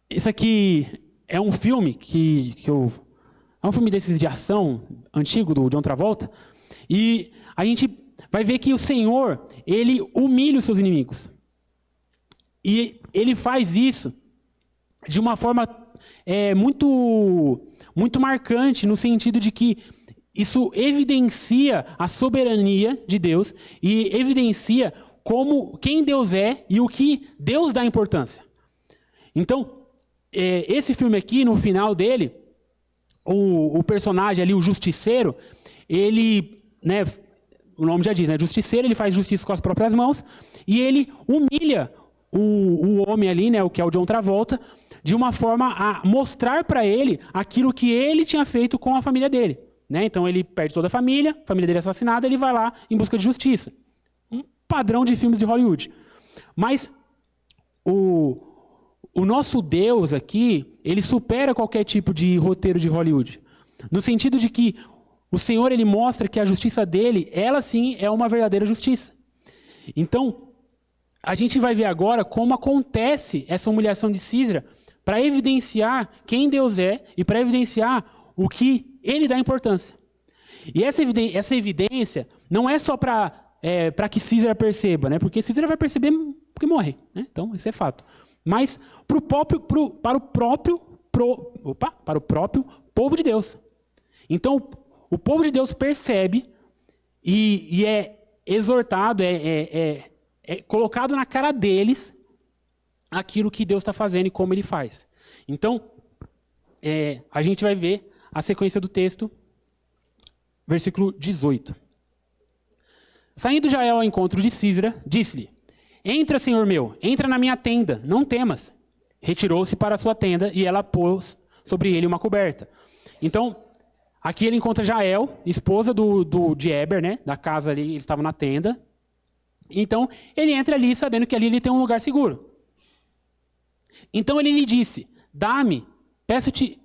isso aqui é um filme é um filme desses de ação antigo do John Travolta, e a gente vai ver que o Senhor, ele humilha os seus inimigos. E ele faz isso de uma forma muito, muito marcante, no sentido de que isso evidencia a soberania de Deus e evidencia quem Deus é e o que Deus dá importância. Então, esse filme aqui, no final dele, o personagem ali, o justiceiro, ele, né, o nome já diz, né, justiceiro, ele faz justiça com as próprias mãos, e ele humilha o homem ali, né, o que é o John Travolta, de uma forma a mostrar para ele aquilo que ele tinha feito com a família dele. Né? Então ele perde toda a família dele é assassinada, ele vai lá em busca de justiça. Um padrão de filmes de Hollywood. Mas o nosso Deus aqui, ele supera qualquer tipo de roteiro de Hollywood. No sentido de que o Senhor, ele mostra que a justiça dele, ela sim é uma verdadeira justiça. Então, a gente vai ver agora como acontece essa humilhação de Císera para evidenciar quem Deus é e para evidenciar o que ele dá importância. E essa evidência não é só para que Císera perceba, né? Porque Císera vai perceber porque morre. Né? Então, isso é fato. Mas para o próprio povo de Deus. Então, o povo de Deus percebe e é exortado, é colocado na cara deles aquilo que Deus está fazendo e como ele faz. Então, a gente vai ver a sequência do texto, versículo 18. Saindo Jael ao encontro de Sísera, disse-lhe: Entra, senhor meu, entra na minha tenda, não temas. Retirou-se para a sua tenda e ela pôs sobre ele uma coberta. Então, aqui ele encontra Jael, esposa de Eber, né? Da casa ali, eles estavam na tenda. Então, ele entra ali sabendo que ali ele tem um lugar seguro. Então ele lhe disse: Dá-me, peço-te.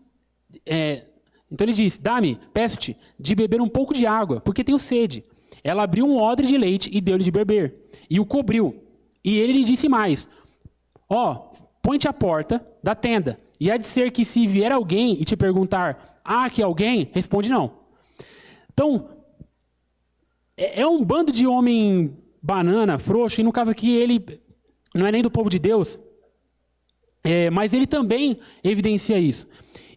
Então ele disse: Dá-me, peço-te, de beber um pouco de água, porque tenho sede. Ela abriu um odre de leite e deu-lhe de beber, e o cobriu. E ele lhe disse mais: põe-te à porta da tenda, e há de ser que se vier alguém e te perguntar: há aqui alguém? Responde não. Então, é um bando de homem banana, frouxo, e no caso aqui ele não é nem do povo de Deus, mas ele também evidencia isso.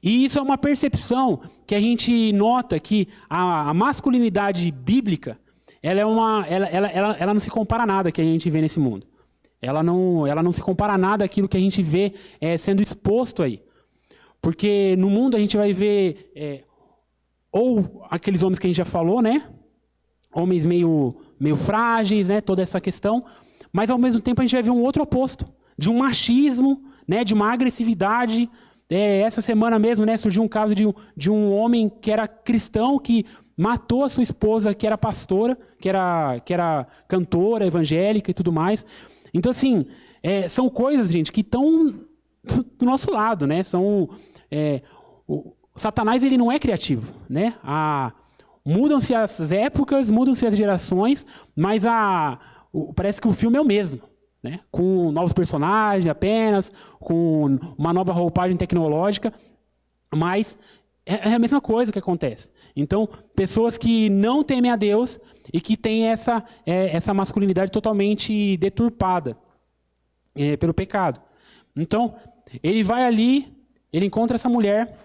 E isso é uma percepção que a gente nota que a masculinidade bíblica, ela não se compara a nada que a gente vê nesse mundo. Ela não se compara a nada àquilo que a gente vê sendo exposto aí. Porque no mundo a gente vai ver ou aqueles homens que a gente já falou, né? Homens meio frágeis, né? Toda essa questão. Mas ao mesmo tempo a gente vai ver um outro oposto, de um machismo, né? De uma agressividade. Essa semana mesmo, né? Surgiu um caso de um homem que era cristão que matou a sua esposa, que era pastora, que era cantora evangélica e tudo mais. Então, assim, são coisas, gente, que estão do nosso lado, né? O Satanás, ele não é criativo, né? Mudam-se as épocas, mudam-se as gerações, mas parece que o filme é o mesmo, né? Com novos personagens apenas, com uma nova roupagem tecnológica, mas é a mesma coisa que acontece. Então, pessoas que não temem a Deus e que têm essa masculinidade totalmente deturpada pelo pecado. Então, ele vai ali, ele encontra essa mulher,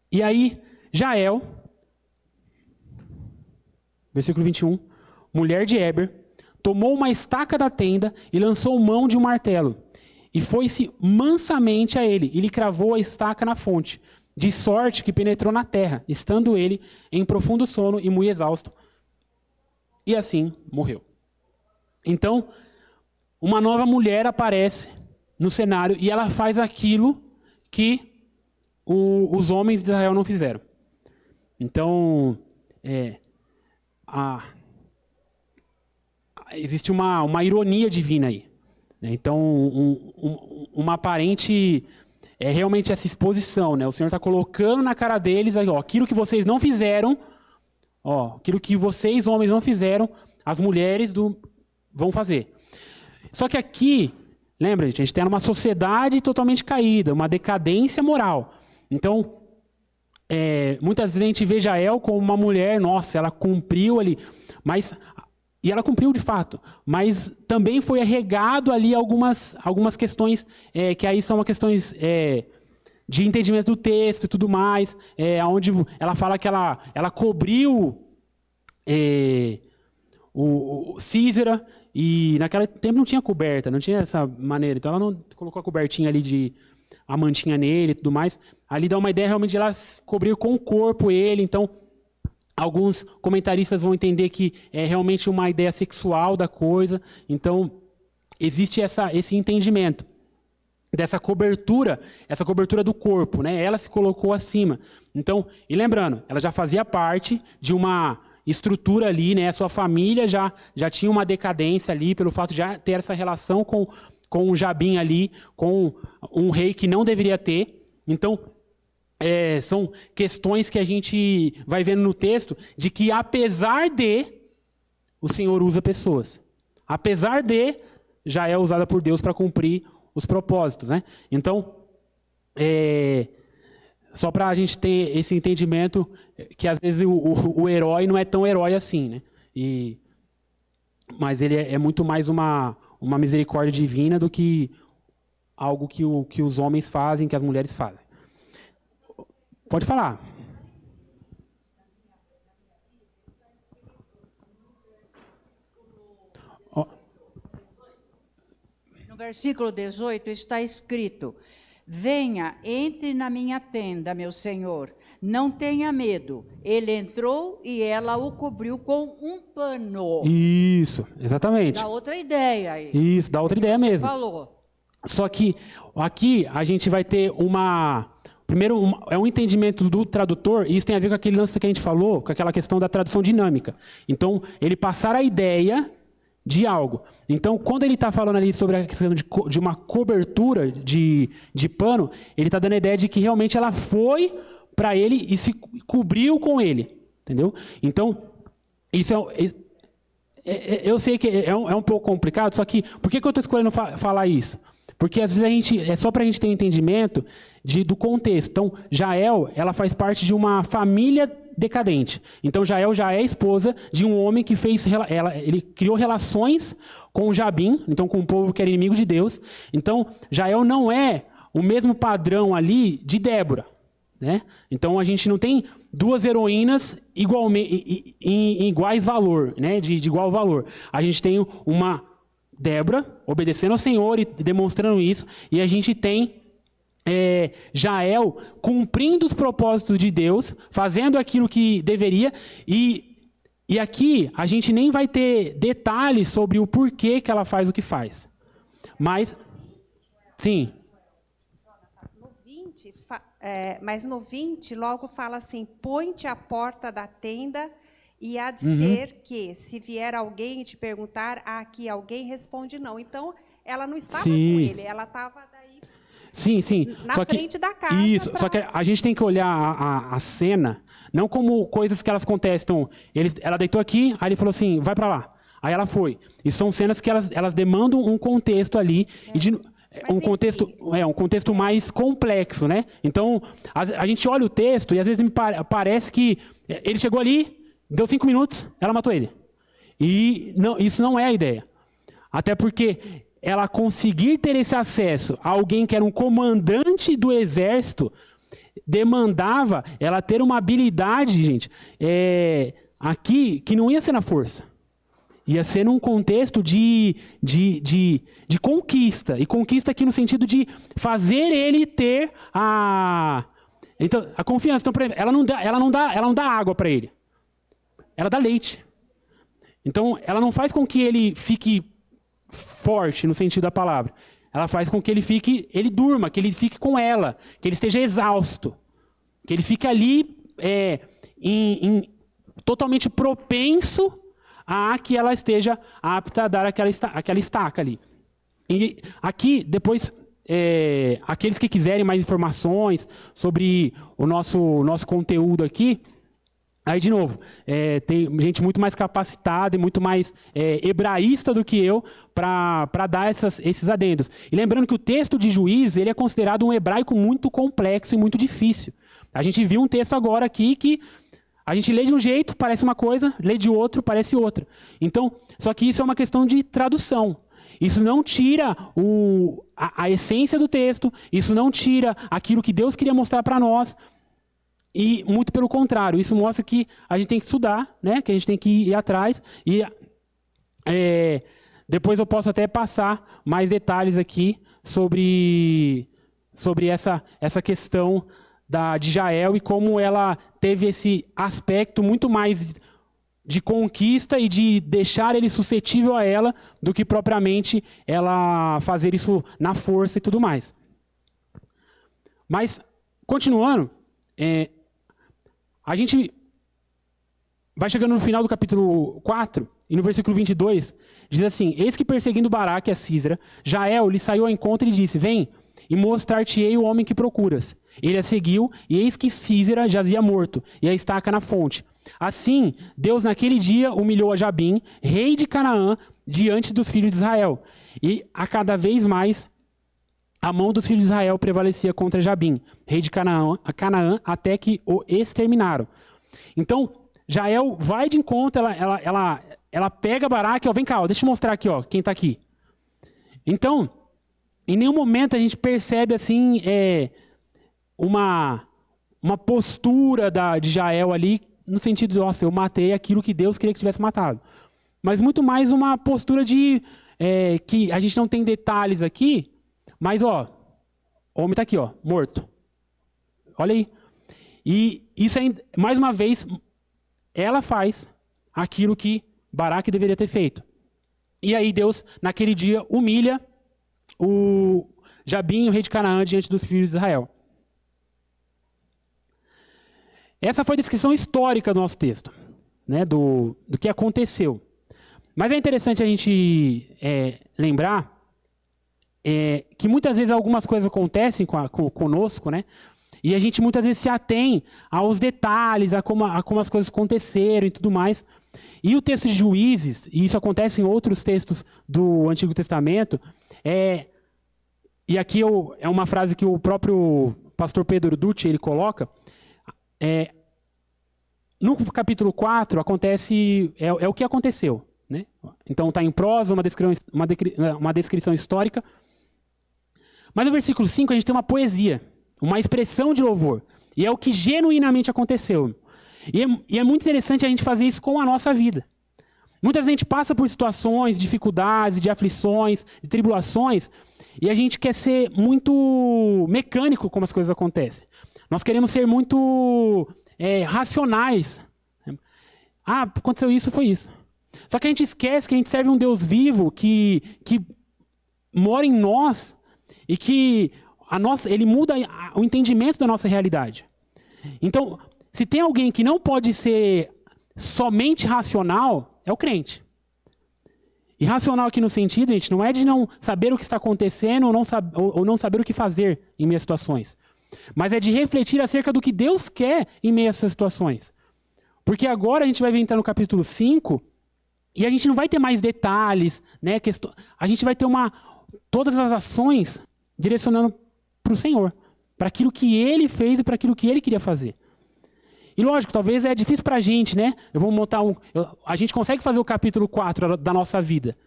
e aí, Jael, versículo 21, mulher de Eber, tomou uma estaca da tenda e lançou mão de um martelo, e foi-se mansamente a ele, e lhe cravou a estaca na fonte, de sorte que penetrou na terra, estando ele em profundo sono e muito exausto. E assim morreu. Então, uma nova mulher aparece no cenário e ela faz aquilo que os homens de Israel não fizeram. Então, existe uma ironia divina aí, né? Então, uma aparente... realmente essa exposição, né? O Senhor está colocando na cara deles, aquilo que vocês não fizeram, aquilo que vocês, homens, não fizeram, as mulheres vão fazer. Só que aqui, lembra, gente, a gente está numa sociedade totalmente caída, uma decadência moral. Então, muitas vezes a gente vê Jael como uma mulher, nossa, ela cumpriu ali, e ela cumpriu de fato, mas também foi arregado ali algumas questões que aí são questões de entendimento do texto e tudo mais, onde ela fala que ela cobriu o Sísera, e naquele tempo não tinha coberta, não tinha essa maneira, então ela não colocou a cobertinha ali a mantinha nele e tudo mais. Ali dá uma ideia realmente de ela cobrir com o corpo ele, então... Alguns comentaristas vão entender que é realmente uma ideia sexual da coisa. Então, existe esse entendimento dessa cobertura, essa cobertura do corpo, né? Ela se colocou acima. Então, e lembrando, ela já fazia parte de uma estrutura ali, né? A sua família já tinha uma decadência ali pelo fato de já ter essa relação com o Jabim ali, com um rei que não deveria ter. Então, são questões que a gente vai vendo no texto, de que apesar de, o Senhor usa pessoas. Apesar de, já é usada por Deus para cumprir os propósitos, né? Então, só para a gente ter esse entendimento que às vezes o herói não é tão herói assim, né? Mas ele é muito mais uma misericórdia divina do que algo que os homens fazem, que as mulheres fazem. Pode falar. No versículo 18 está escrito: venha, entre na minha tenda, meu senhor, não tenha medo. Ele entrou e ela o cobriu com um pano. Isso, exatamente. Dá outra ideia aí. Isso, dá outra ideia Você mesmo. falou. Só que aqui a gente vai ter primeiro, é um entendimento do tradutor, e isso tem a ver com aquele lance que a gente falou, com aquela questão da tradução dinâmica. Então, ele passar a ideia de algo. Então, quando ele está falando ali sobre a questão de uma cobertura de pano, ele está dando a ideia de que realmente ela foi para ele e se cobriu com ele. Entendeu? Então, isso eu sei que é um pouco complicado, só que por que eu estou escolhendo falar isso? Porque às vezes é só para a gente ter um entendimento do contexto. Então, Jael, ela faz parte de uma família decadente. Então, Jael já é esposa de um homem que ele criou relações com Jabim, então com um povo que era inimigo de Deus. Então, Jael não é o mesmo padrão ali de Débora, né? Então, a gente não tem duas heroínas em iguais valor, né? De igual valor. A gente tem uma Débora obedecendo ao Senhor e demonstrando isso, e a gente tem Jael cumprindo os propósitos de Deus, fazendo aquilo que deveria, e aqui a gente nem vai ter detalhes sobre o porquê que ela faz o que faz. Mas, sim. Mas no 20, logo fala assim, põe-te à porta da tenda e há de ser que, se vier alguém e te perguntar, aqui alguém responde não. Então, ela não estava com ele, ela estava daí na frente da casa. Isso, só que a gente tem que olhar a cena, não como coisas que elas acontecem. Então, ela deitou aqui, aí ele falou assim, vai para lá. Aí ela foi. E são cenas que elas demandam um contexto ali, um contexto mais complexo, né? Então, a gente olha o texto e às vezes me parece que ele chegou ali, deu 5 minutos, ela matou ele. E isso não é a ideia. Até porque ela conseguir ter esse acesso a alguém que era um comandante do exército demandava ela ter uma habilidade, gente, aqui que não ia ser na força. Ia ser num contexto de conquista. E conquista aqui no sentido de fazer ele ter a confiança. Então, ela não dá água para ele. Ela dá leite. Então, ela não faz com que ele fique forte no sentido da palavra. Ela faz com que ele durma, que ele fique com ela, que ele esteja exausto, que ele fique ali totalmente propenso a que ela esteja apta a dar aquela estaca ali. E aqui, depois, aqueles que quiserem mais informações sobre o nosso conteúdo aqui, aí, de novo, tem gente muito mais capacitada e muito mais hebraísta do que eu para dar esses adendos. E lembrando que o texto de Juízes ele é considerado um hebraico muito complexo e muito difícil. A gente viu um texto agora aqui que a gente lê de um jeito, parece uma coisa, lê de outro, parece outra. Então, só que isso é uma questão de tradução. Isso não tira a essência do texto, isso não tira aquilo que Deus queria mostrar para nós. E muito pelo contrário, isso mostra que a gente tem que estudar, né? Que a gente tem que ir atrás. E depois eu posso até passar mais detalhes aqui sobre essa questão de Jael e como ela teve esse aspecto muito mais de conquista e de deixar ele suscetível a ela do que propriamente ela fazer isso na força e tudo mais. Mas, continuando, a gente vai chegando no final do capítulo 4, e no versículo 22, diz assim, eis que perseguindo Baraque a Sísera, Jael lhe saiu ao encontro e lhe disse, vem, e mostrar-te-ei o homem que procuras. Ele a seguiu, e eis que Sísera jazia morto, e a estaca na fonte. Assim, Deus naquele dia humilhou a Jabim, rei de Canaã, diante dos filhos de Israel. E a cada vez mais a mão dos filhos de Israel prevalecia contra Jabim, rei de Canaã, até que o exterminaram. Então, Jael vai de encontro, ela pega Baraque, ó, vem cá, ó, deixa eu mostrar aqui, ó, quem está aqui. Então, em nenhum momento a gente percebe assim uma postura de Jael ali, no sentido de, nossa, eu matei aquilo que Deus queria que tivesse matado. Mas muito mais uma postura de que a gente não tem detalhes aqui, mas, ó, o homem está aqui, ó, morto. Olha aí. E isso aí, mais uma vez, ela faz aquilo que Baraque deveria ter feito. E aí Deus, naquele dia, humilha o Jabim, o rei de Canaã, diante dos filhos de Israel. Essa foi a descrição histórica do nosso texto, né, do que aconteceu. Mas é interessante a gente lembrar que muitas vezes algumas coisas acontecem conosco, né? E a gente muitas vezes se atém aos detalhes, a como as coisas aconteceram e tudo mais. E o texto de Juízes, e isso acontece em outros textos do Antigo Testamento, e aqui é uma frase que o próprio pastor Pedro Dutti ele coloca, no capítulo 4 acontece, é o que aconteceu. Né? Então está em prosa, uma descrição histórica. Mas no versículo 5 a gente tem uma poesia, uma expressão de louvor. E é o que genuinamente aconteceu. E é muito interessante a gente fazer isso com a nossa vida. Muitas vezes a gente passa por situações, dificuldades, de aflições, de tribulações, e a gente quer ser muito mecânico como as coisas acontecem. Nós queremos ser muito racionais. Ah, aconteceu isso, foi isso. Só que a gente esquece que a gente serve um Deus vivo que mora em nós e que ele muda o entendimento da nossa realidade. Então, se tem alguém que não pode ser somente racional, é o crente. E racional aqui no sentido, gente, não é de não saber o que está acontecendo ou não saber o que fazer em meio a situações. Mas é de refletir acerca do que Deus quer em meio a essas situações. Porque agora a gente vai entrar no capítulo 5 e a gente não vai ter mais detalhes, né? A gente vai ter todas as ações direcionando para o Senhor, para aquilo que Ele fez e para aquilo que Ele queria fazer. E lógico, talvez é difícil para a gente, né? A gente consegue fazer o capítulo 4 da nossa vida,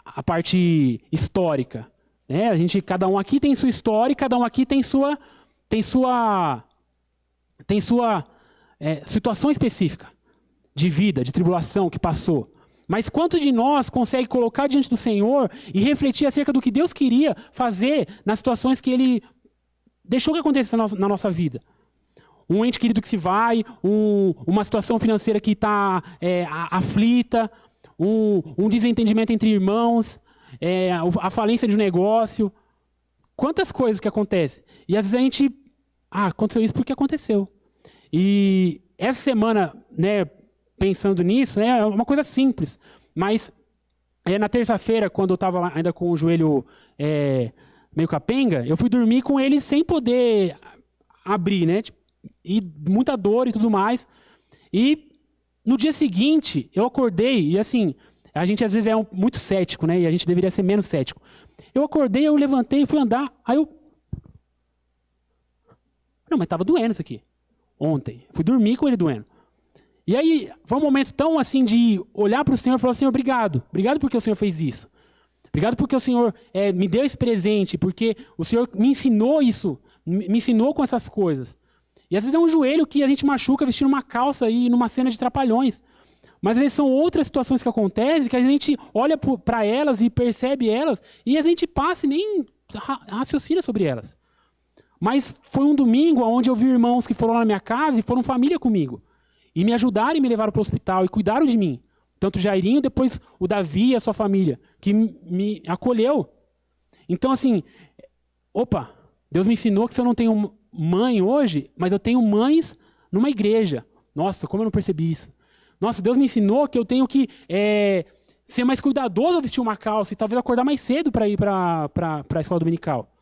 a parte histórica. Né? Cada um aqui tem sua história, e cada um aqui tem sua situação específica de vida, de tribulação que passou. Mas quantos de nós consegue colocar diante do Senhor e refletir acerca do que Deus queria fazer nas situações que Ele deixou que acontecesse na nossa vida? Um ente querido que se vai, uma situação financeira que está aflita, um desentendimento entre irmãos, a falência de um negócio. Quantas coisas que acontecem. E às vezes a gente... aconteceu isso porque aconteceu. E essa semana, né, pensando nisso, né, é uma coisa simples. Mas na terça-feira, quando eu estava ainda com o joelho meio capenga, eu fui dormir com ele sem poder abrir, né? E muita dor e tudo mais. E no dia seguinte, eu acordei, e assim, a gente às vezes é muito cético, né? E a gente deveria ser menos cético. Eu acordei, eu levantei, fui andar, aí eu... Não, mas estava doendo isso aqui. Ontem. Fui dormir com ele doendo. E aí, foi um momento tão assim de olhar para o Senhor e falar, Senhor, obrigado. Obrigado porque o Senhor fez isso. Obrigado porque o Senhor me deu esse presente, porque o Senhor me ensinou isso, me ensinou com essas coisas. E às vezes é um joelho que a gente machuca vestindo uma calça e numa cena de Trapalhões. Mas às vezes são outras situações que acontecem que a gente olha para elas e percebe elas e a gente passa e nem raciocina sobre elas. Mas foi um domingo onde eu vi irmãos que foram lá na minha casa e foram família comigo. E me ajudaram e me levaram para o hospital e cuidaram de mim. Tanto o Jairinho, depois o Davi e a sua família, que me acolheu. Então assim, Deus me ensinou que se eu não tenho mãe hoje, mas eu tenho mães numa igreja. Nossa, como eu não percebi isso. Nossa, Deus me ensinou que eu tenho que ser mais cuidadoso ao vestir uma calça e talvez acordar mais cedo para ir para a escola dominical.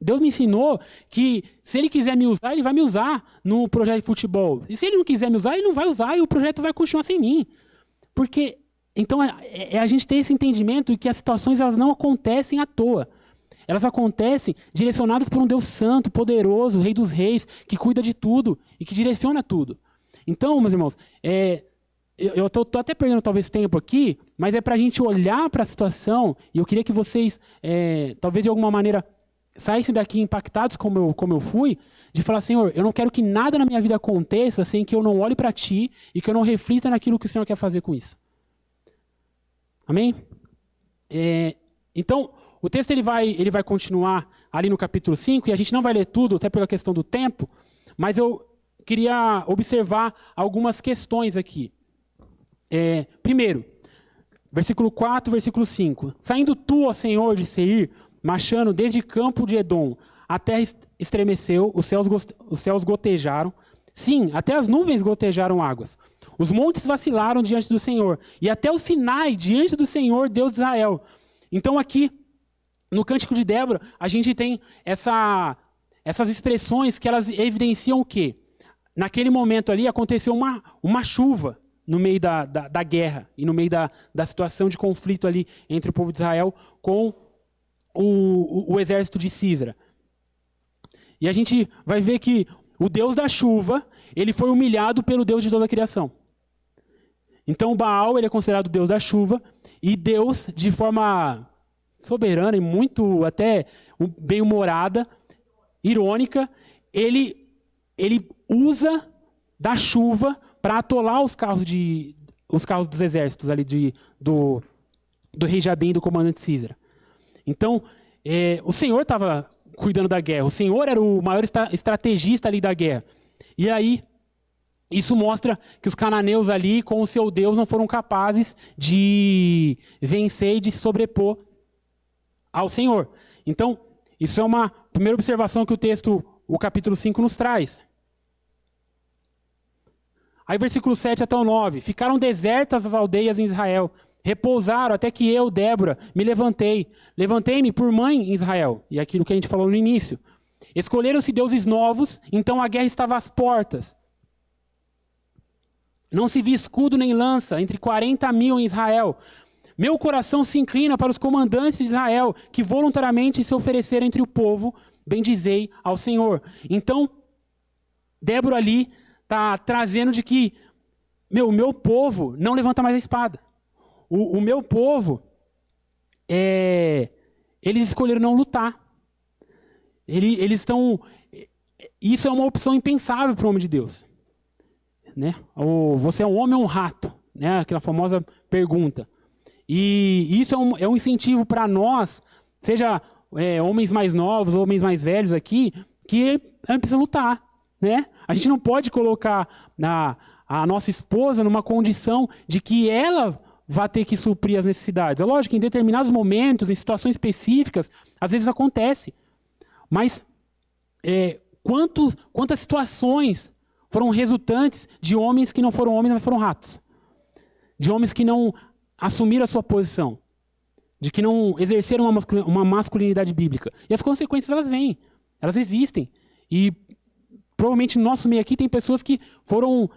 Deus me ensinou que se Ele quiser me usar, Ele vai me usar no projeto de futebol. E se Ele não quiser me usar, Ele não vai usar e o projeto vai continuar sem mim. Porque, então, a gente ter esse entendimento de que as situações elas não acontecem à toa. Elas acontecem direcionadas por um Deus santo, poderoso, Rei dos Reis, que cuida de tudo e que direciona tudo. Então, meus irmãos, eu estou até perdendo talvez tempo aqui, mas é para a gente olhar para a situação e eu queria que vocês, talvez de alguma maneira, saíssem daqui impactados como eu fui, de falar, Senhor, eu não quero que nada na minha vida aconteça sem que eu não olhe para Ti e que eu não reflita naquilo que o Senhor quer fazer com isso. Amém? Então, o texto ele vai continuar ali no capítulo 5, e a gente não vai ler tudo, até pela questão do tempo, mas eu queria observar algumas questões aqui. Primeiro, versículo 4, versículo 5. Saindo tu, ó Senhor, de Seir, marchando desde campo de Edom, a terra estremeceu, os céus gotejaram, sim, até as nuvens gotejaram águas. Os montes vacilaram diante do Senhor, e até o Sinai diante do Senhor, Deus de Israel. Então aqui, no Cântico de Débora, a gente tem essas expressões que elas evidenciam o quê? Naquele momento ali aconteceu uma chuva no meio da guerra e no meio da situação de conflito ali entre o povo de Israel com o exército de Sísera. E a gente vai ver que o Deus da chuva, ele foi humilhado pelo Deus de toda a criação. Então Baal, ele é considerado o Deus da chuva, e Deus, de forma soberana e muito até bem-humorada, irônica, ele usa da chuva para atolar os carros dos exércitos ali do rei Jabim e do comandante Sísera. Então, o Senhor estava cuidando da guerra. O Senhor era o maior estrategista ali da guerra. E aí, isso mostra que os cananeus ali, com o seu Deus, não foram capazes de vencer e de se sobrepor ao Senhor. Então, isso é uma primeira observação que o capítulo 5 nos traz. Aí, versículo 7 até o 9. Ficaram desertas as aldeias em Israel. Repousaram até que eu, Débora, me levantei. Levantei-me por mãe em Israel. E aquilo que a gente falou no início. Escolheram-se deuses novos, então a guerra estava às portas. Não se via escudo nem lança entre 40.000 em Israel. Meu coração se inclina para os comandantes de Israel, que voluntariamente se ofereceram entre o povo. Bendizei ao Senhor. Então, Débora ali está trazendo de que o meu povo não levanta mais a espada. O meu povo, eles escolheram não lutar. Eles estão... Isso é uma opção impensável para o homem de Deus. Né? Você é um homem ou um rato? Né? Aquela famosa pergunta. E isso é um incentivo para nós, seja homens mais novos, homens mais velhos aqui, que a gente precisa lutar. Né? A gente não pode colocar a nossa esposa numa condição de que ela vai ter que suprir as necessidades. É lógico que em determinados momentos, em situações específicas, às vezes acontece. Mas quantas situações foram resultantes de homens que não foram homens, mas foram ratos. De homens que não assumiram a sua posição. De que não exerceram uma masculinidade bíblica. E as consequências, elas vêm. Elas existem. E provavelmente no nosso meio aqui tem pessoas que foram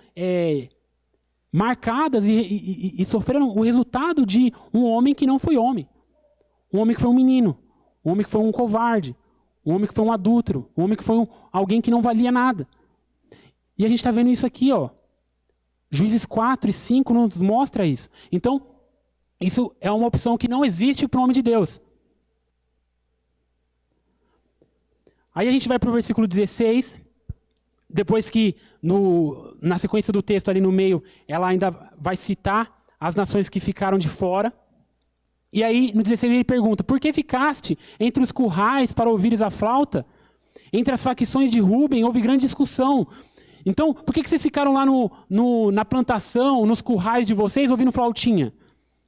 marcadas e sofreram o resultado de um homem que não foi homem. Um homem que foi um menino. Um homem que foi um covarde. Um homem que foi um adúltero. Um homem que foi alguém que não valia nada. E a gente está vendo isso aqui, ó. Juízes 4 e 5 nos mostra isso. Então, isso é uma opção que não existe para o homem de Deus. Aí a gente vai para o versículo 16, depois que na sequência do texto ali no meio, ela ainda vai citar as nações que ficaram de fora. E aí no 16 ele pergunta, por que ficaste entre os currais para ouvires a flauta? Entre as facções de Ruben houve grande discussão. Então, por que vocês ficaram lá na plantação, nos currais de vocês, ouvindo flautinha?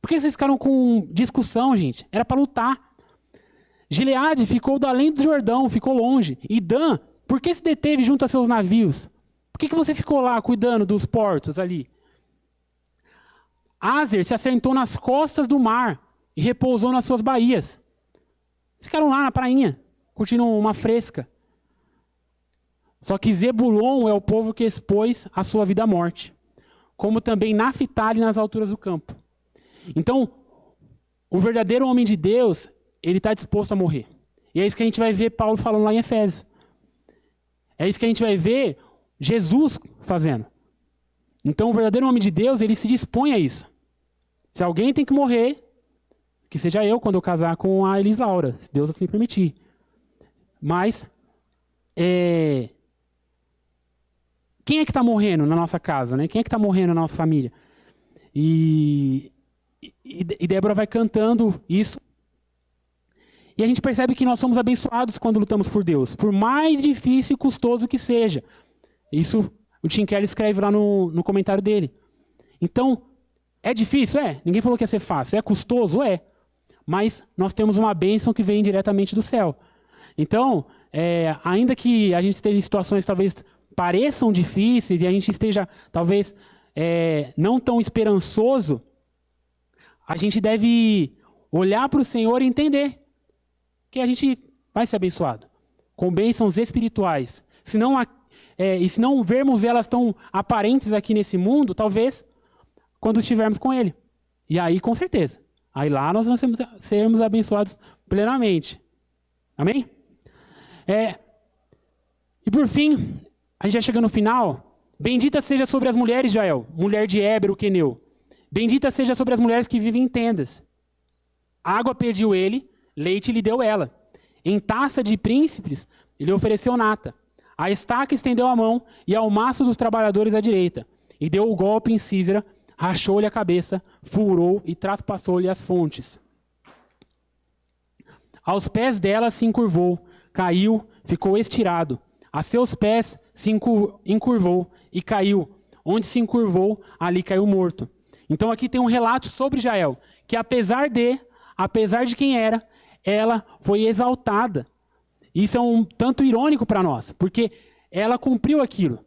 Por que vocês ficaram com discussão, gente? Era para lutar. Gileade ficou do além do Jordão, ficou longe. E Dan, por que se deteve junto a seus navios? Por que você ficou lá cuidando dos portos ali? Azer se assentou nas costas do mar e repousou nas suas baías. Ficaram lá na prainha, curtindo uma fresca. Só que Zebulon é o povo que expôs a sua vida à morte, como também Naftali nas alturas do campo. Então, o verdadeiro homem de Deus, ele está disposto a morrer. E é isso que a gente vai ver Paulo falando lá em Efésios. É isso que a gente vai ver Jesus fazendo. Então, o verdadeiro homem de Deus, ele se dispõe a isso. Se alguém tem que morrer, que seja eu quando eu casar com a Elis Laura, se Deus assim permitir. Mas, quem é que está morrendo na nossa casa? Né? Quem é que está morrendo na nossa família? E Débora vai cantando isso. E a gente percebe que nós somos abençoados quando lutamos por Deus, por mais difícil e custoso que seja. Isso o Tim Keller escreve lá no comentário dele. Então, é difícil? É. Ninguém falou que ia ser fácil. É custoso? É. Mas nós temos uma bênção que vem diretamente do céu. Então, ainda que a gente esteja em situações talvez pareçam difíceis e a gente esteja talvez não tão esperançoso, a gente deve olhar para o Senhor e entender que a gente vai ser abençoado com bênçãos espirituais. E se não vermos elas tão aparentes aqui nesse mundo, talvez quando estivermos com Ele. E aí, com certeza. Aí lá nós vamos sermos abençoados plenamente. Amém? E por fim, a gente já chega no final. Bendita seja sobre as mulheres, Jael, mulher de Éber, o queneu. Bendita seja sobre as mulheres que vivem em tendas. Água pediu ele, leite lhe deu ela. Em taça de príncipes, ele ofereceu nata. A estaca estendeu a mão e ao maço dos trabalhadores à direita. E deu o golpe em Sísera, rachou-lhe a cabeça, furou e traspassou-lhe as fontes. Aos pés dela se encurvou, caiu, ficou estirado. A seus pés se encurvou e caiu. Onde se encurvou, ali caiu morto. Então aqui tem um relato sobre Jael, que apesar de quem era, ela foi exaltada. Isso é um tanto irônico para nós, porque ela cumpriu aquilo.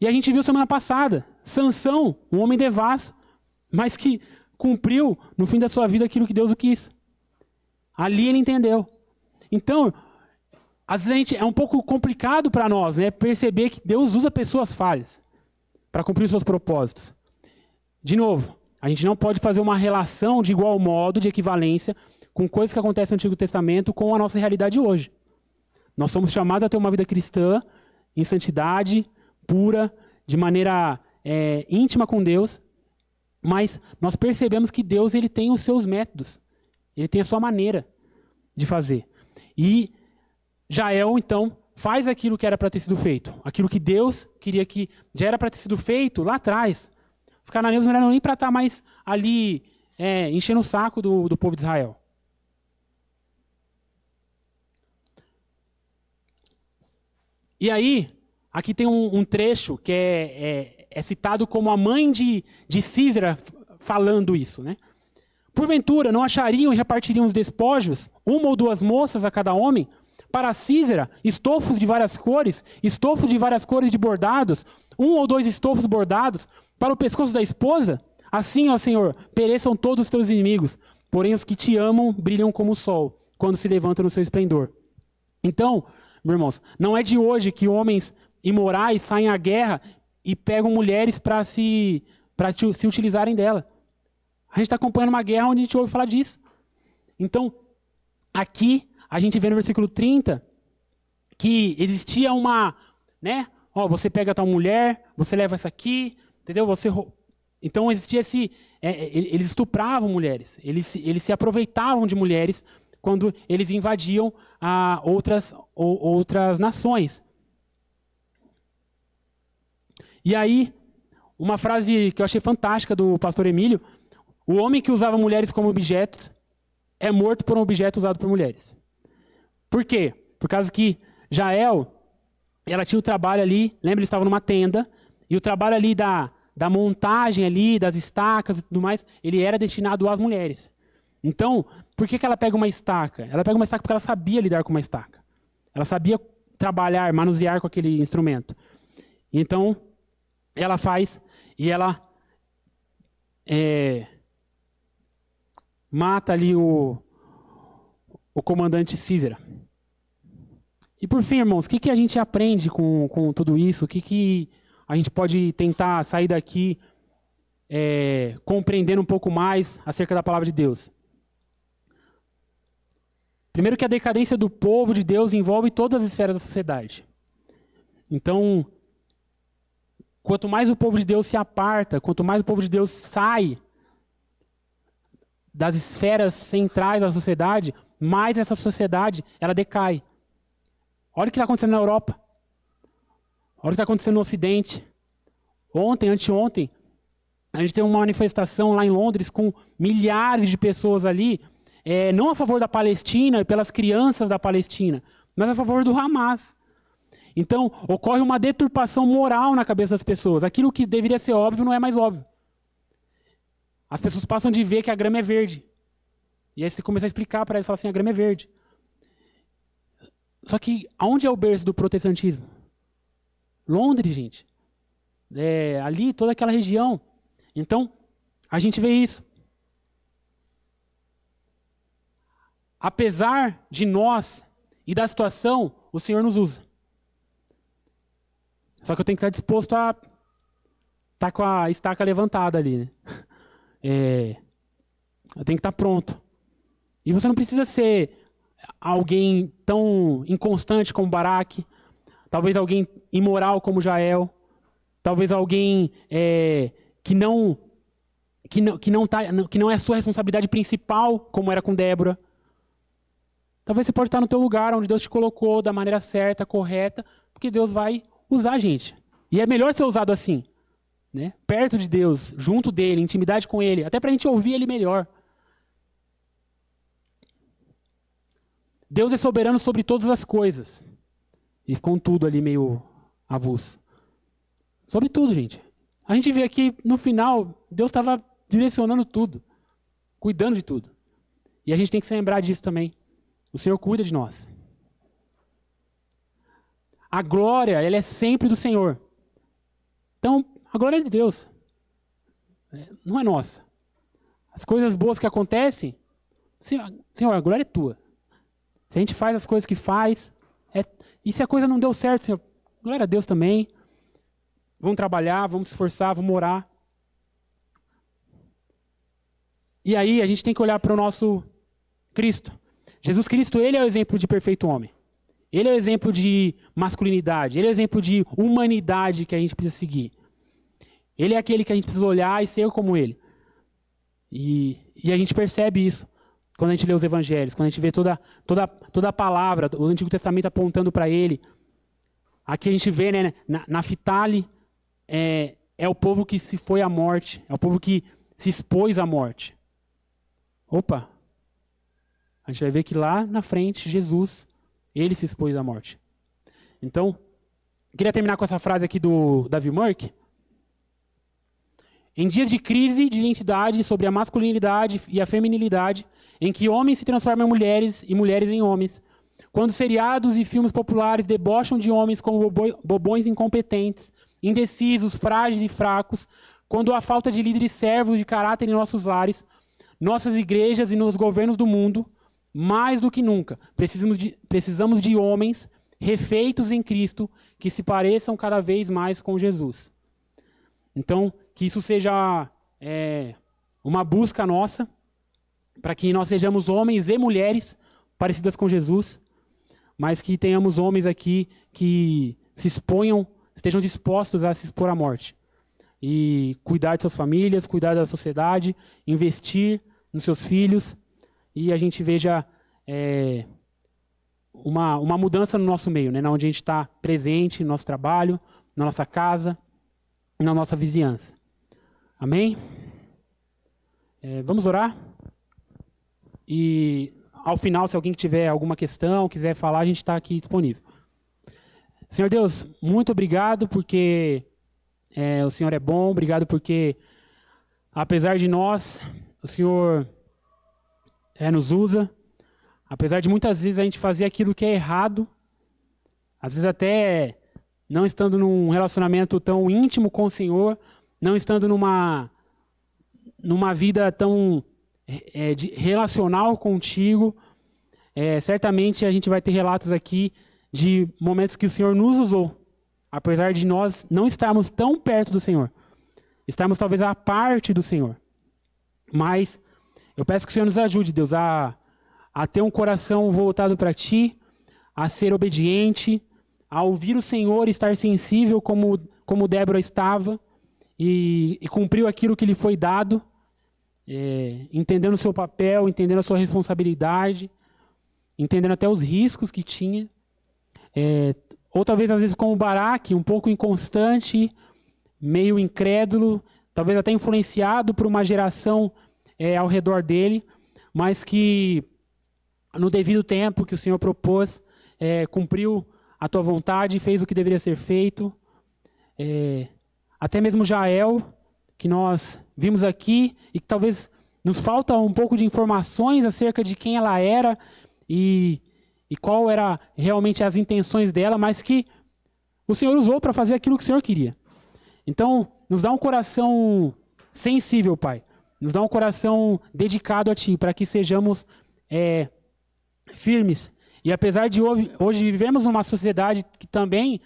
E a gente viu semana passada, Sansão, um homem devasso, mas que cumpriu no fim da sua vida aquilo que Deus o quis. Ali ele entendeu. Então, às vezes é um pouco complicado para nós, né, perceber que Deus usa pessoas falhas para cumprir os seus propósitos. De novo, a gente não pode fazer uma relação de igual modo, de equivalência, com coisas que acontecem no Antigo Testamento com a nossa realidade hoje. Nós somos chamados a ter uma vida cristã, em santidade, pura, de maneira íntima com Deus, mas nós percebemos que Deus ele tem os seus métodos, ele tem a sua maneira de fazer. E Jael, então, faz aquilo que era para ter sido feito, aquilo que Deus queria que já era para ter sido feito lá atrás. Os cananeus não eram nem para estar mais ali enchendo o saco do povo de Israel. E aí, aqui tem um trecho que é citado como a mãe de Sísera falando isso, né? Porventura, não achariam e repartiriam os despojos, uma ou duas moças a cada homem? Para Sísera, estofos de várias cores de bordados, um ou dois estofos bordados, para o pescoço da esposa? Assim, ó Senhor, pereçam todos os teus inimigos, porém os que te amam brilham como o sol, quando se levantam no seu esplendor. Então, meus irmãos, não é de hoje que homens imorais saem à guerra e pegam mulheres para se utilizarem dela. A gente está acompanhando uma guerra onde a gente ouve falar disso. Então, aqui, a gente vê no versículo 30 que existia uma, né? Ó, você pega tal mulher, você leva essa aqui, entendeu? Então, existia eles estupravam mulheres, eles se aproveitavam de mulheres quando eles invadiam outras nações. E aí, uma frase que eu achei fantástica do pastor Emílio: o homem que usava mulheres como objetos é morto por um objeto usado por mulheres. Por quê? Por causa que Jael, ela tinha o trabalho ali, lembra, eles estavam numa tenda, e o trabalho ali da montagem ali, das estacas e tudo mais, ele era destinado às mulheres. Então, por que ela pega uma estaca? Ela pega uma estaca porque ela sabia lidar com uma estaca. Ela sabia trabalhar, manusear com aquele instrumento. Então, ela faz e ela mata ali o comandante Sísera. E por fim, irmãos, o que a gente aprende com tudo isso? O que a gente pode tentar sair daqui compreendendo um pouco mais acerca da palavra de Deus? Primeiro, que a decadência do povo de Deus envolve todas as esferas da sociedade. Então, quanto mais o povo de Deus se aparta, quanto mais o povo de Deus sai das esferas centrais da sociedade, mais essa sociedade ela decai. Olha o que está acontecendo na Europa. Olha o que está acontecendo no Ocidente. Ontem, anteontem, a gente teve uma manifestação lá em Londres com milhares de pessoas ali não a favor da Palestina e pelas crianças da Palestina, mas a favor do Hamas. Então, ocorre uma deturpação moral na cabeça das pessoas. Aquilo que deveria ser óbvio não é mais óbvio. As pessoas passam de ver que a grama é verde. E aí você começa a explicar para eles, fala assim, a grama é verde. Só que, aonde é o berço do protestantismo? Londres, gente. Ali, toda aquela região. Então, a gente vê isso. Apesar de nós e da situação, o Senhor nos usa. Só que eu tenho que estar disposto a estar com a estaca levantada ali, né? Eu tenho que estar pronto. E você não precisa ser alguém tão inconstante como Baraque, talvez alguém imoral como Jael, talvez alguém que não é a sua responsabilidade principal, como era com Débora. Talvez você pode estar no teu lugar, onde Deus te colocou, da maneira certa, correta, porque Deus vai usar a gente. E é melhor ser usado assim, né? Perto de Deus, junto dele, intimidade com ele, até para a gente ouvir ele melhor. Deus é soberano sobre todas as coisas. E com tudo ali meio avulso. Sobre tudo, gente. A gente vê aqui, no final, Deus estava direcionando tudo. Cuidando de tudo. E a gente tem que se lembrar disso também. O Senhor cuida de nós. A glória, ela é sempre do Senhor. Então, a glória é de Deus. Não é nossa. As coisas boas que acontecem, Senhor, a glória é tua. Se a gente faz as coisas que faz, e se a coisa não deu certo, Senhor, glória a Deus também. Vamos trabalhar, vamos se esforçar, vamos orar. E aí a gente tem que olhar para o nosso Cristo. Jesus Cristo, ele é o exemplo de perfeito homem. Ele é o exemplo de masculinidade. Ele é o exemplo de humanidade que a gente precisa seguir. Ele é aquele que a gente precisa olhar e ser como ele. E a gente percebe isso quando a gente lê os evangelhos, quando a gente vê toda a palavra, o Antigo Testamento apontando para ele. Aqui a gente vê, né, Naftali é o povo que se foi à morte, é o povo que se expôs à morte. Opa! A gente vai ver que lá na frente, Jesus, ele se expôs à morte. Então, queria terminar com essa frase aqui do Davi Murk. Em dias de crise de identidade sobre a masculinidade e a feminilidade, em que homens se transformam em mulheres e mulheres em homens, quando seriados e filmes populares debocham de homens como bobões incompetentes, indecisos, frágeis e fracos, quando há falta de líderes servos de caráter em nossos lares, nossas igrejas e nos governos do mundo, mais do que nunca, precisamos de homens refeitos em Cristo que se pareçam cada vez mais com Jesus. Então, que isso seja uma busca nossa, para que nós sejamos homens e mulheres parecidas com Jesus, mas que tenhamos homens aqui que se exponham, estejam dispostos a se expor à morte. E cuidar de suas famílias, cuidar da sociedade, investir nos seus filhos, e a gente veja uma mudança no nosso meio, né, onde a gente está presente no nosso trabalho, na nossa casa, na nossa vizinhança. Amém? Vamos orar? E ao final, se alguém tiver alguma questão, quiser falar, a gente está aqui disponível. Senhor Deus, muito obrigado porque o Senhor é bom, obrigado porque, apesar de nós, o Senhor nos usa, apesar de muitas vezes a gente fazer aquilo que é errado, às vezes até não estando num relacionamento tão íntimo com o Senhor, não estando numa vida tão relacional contigo, certamente a gente vai ter relatos aqui de momentos que o Senhor nos usou, apesar de nós não estarmos tão perto do Senhor, estarmos talvez à parte do Senhor. Mas eu peço que o Senhor nos ajude, Deus, a ter um coração voltado para Ti, a ser obediente, a ouvir o Senhor e estar sensível como Débora estava e cumpriu aquilo que lhe foi dado, entendendo o seu papel, entendendo a sua responsabilidade, entendendo até os riscos que tinha. Ou talvez, às vezes, como Baraque, um pouco inconstante, meio incrédulo, talvez até influenciado por uma geração ao redor dele, mas que no devido tempo que o Senhor propôs, cumpriu a tua vontade, fez o que deveria ser feito. Até mesmo Jael, que nós vimos aqui, e que talvez nos falta um pouco de informações acerca de quem ela era e qual era realmente as intenções dela, mas que o Senhor usou para fazer aquilo que o Senhor queria. Então, nos dá um coração sensível, Pai. Nos dá um coração dedicado a Ti, para que sejamos firmes. E apesar de hoje vivermos numa sociedade que também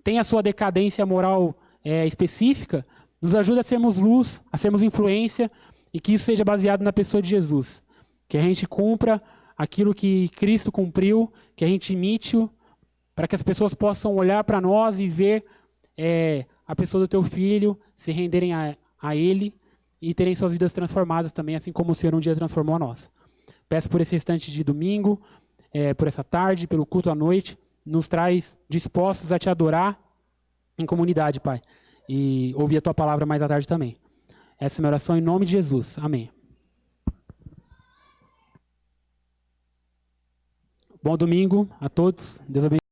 tem a sua decadência moral específica, nos ajuda a sermos luz, a sermos influência, e que isso seja baseado na pessoa de Jesus. Que a gente cumpra aquilo que Cristo cumpriu, que a gente imite-o, para que as pessoas possam olhar para nós e ver a pessoa do Teu Filho, se renderem a Ele e terem suas vidas transformadas também, assim como o Senhor um dia transformou a nós. Peço por esse restante de domingo, por essa tarde, pelo culto à noite, nos traz dispostos a Te adorar em comunidade, Pai, e ouvir a Tua palavra mais à tarde também. Essa é a minha oração em nome de Jesus. Amém. Bom domingo a todos. Deus abençoe.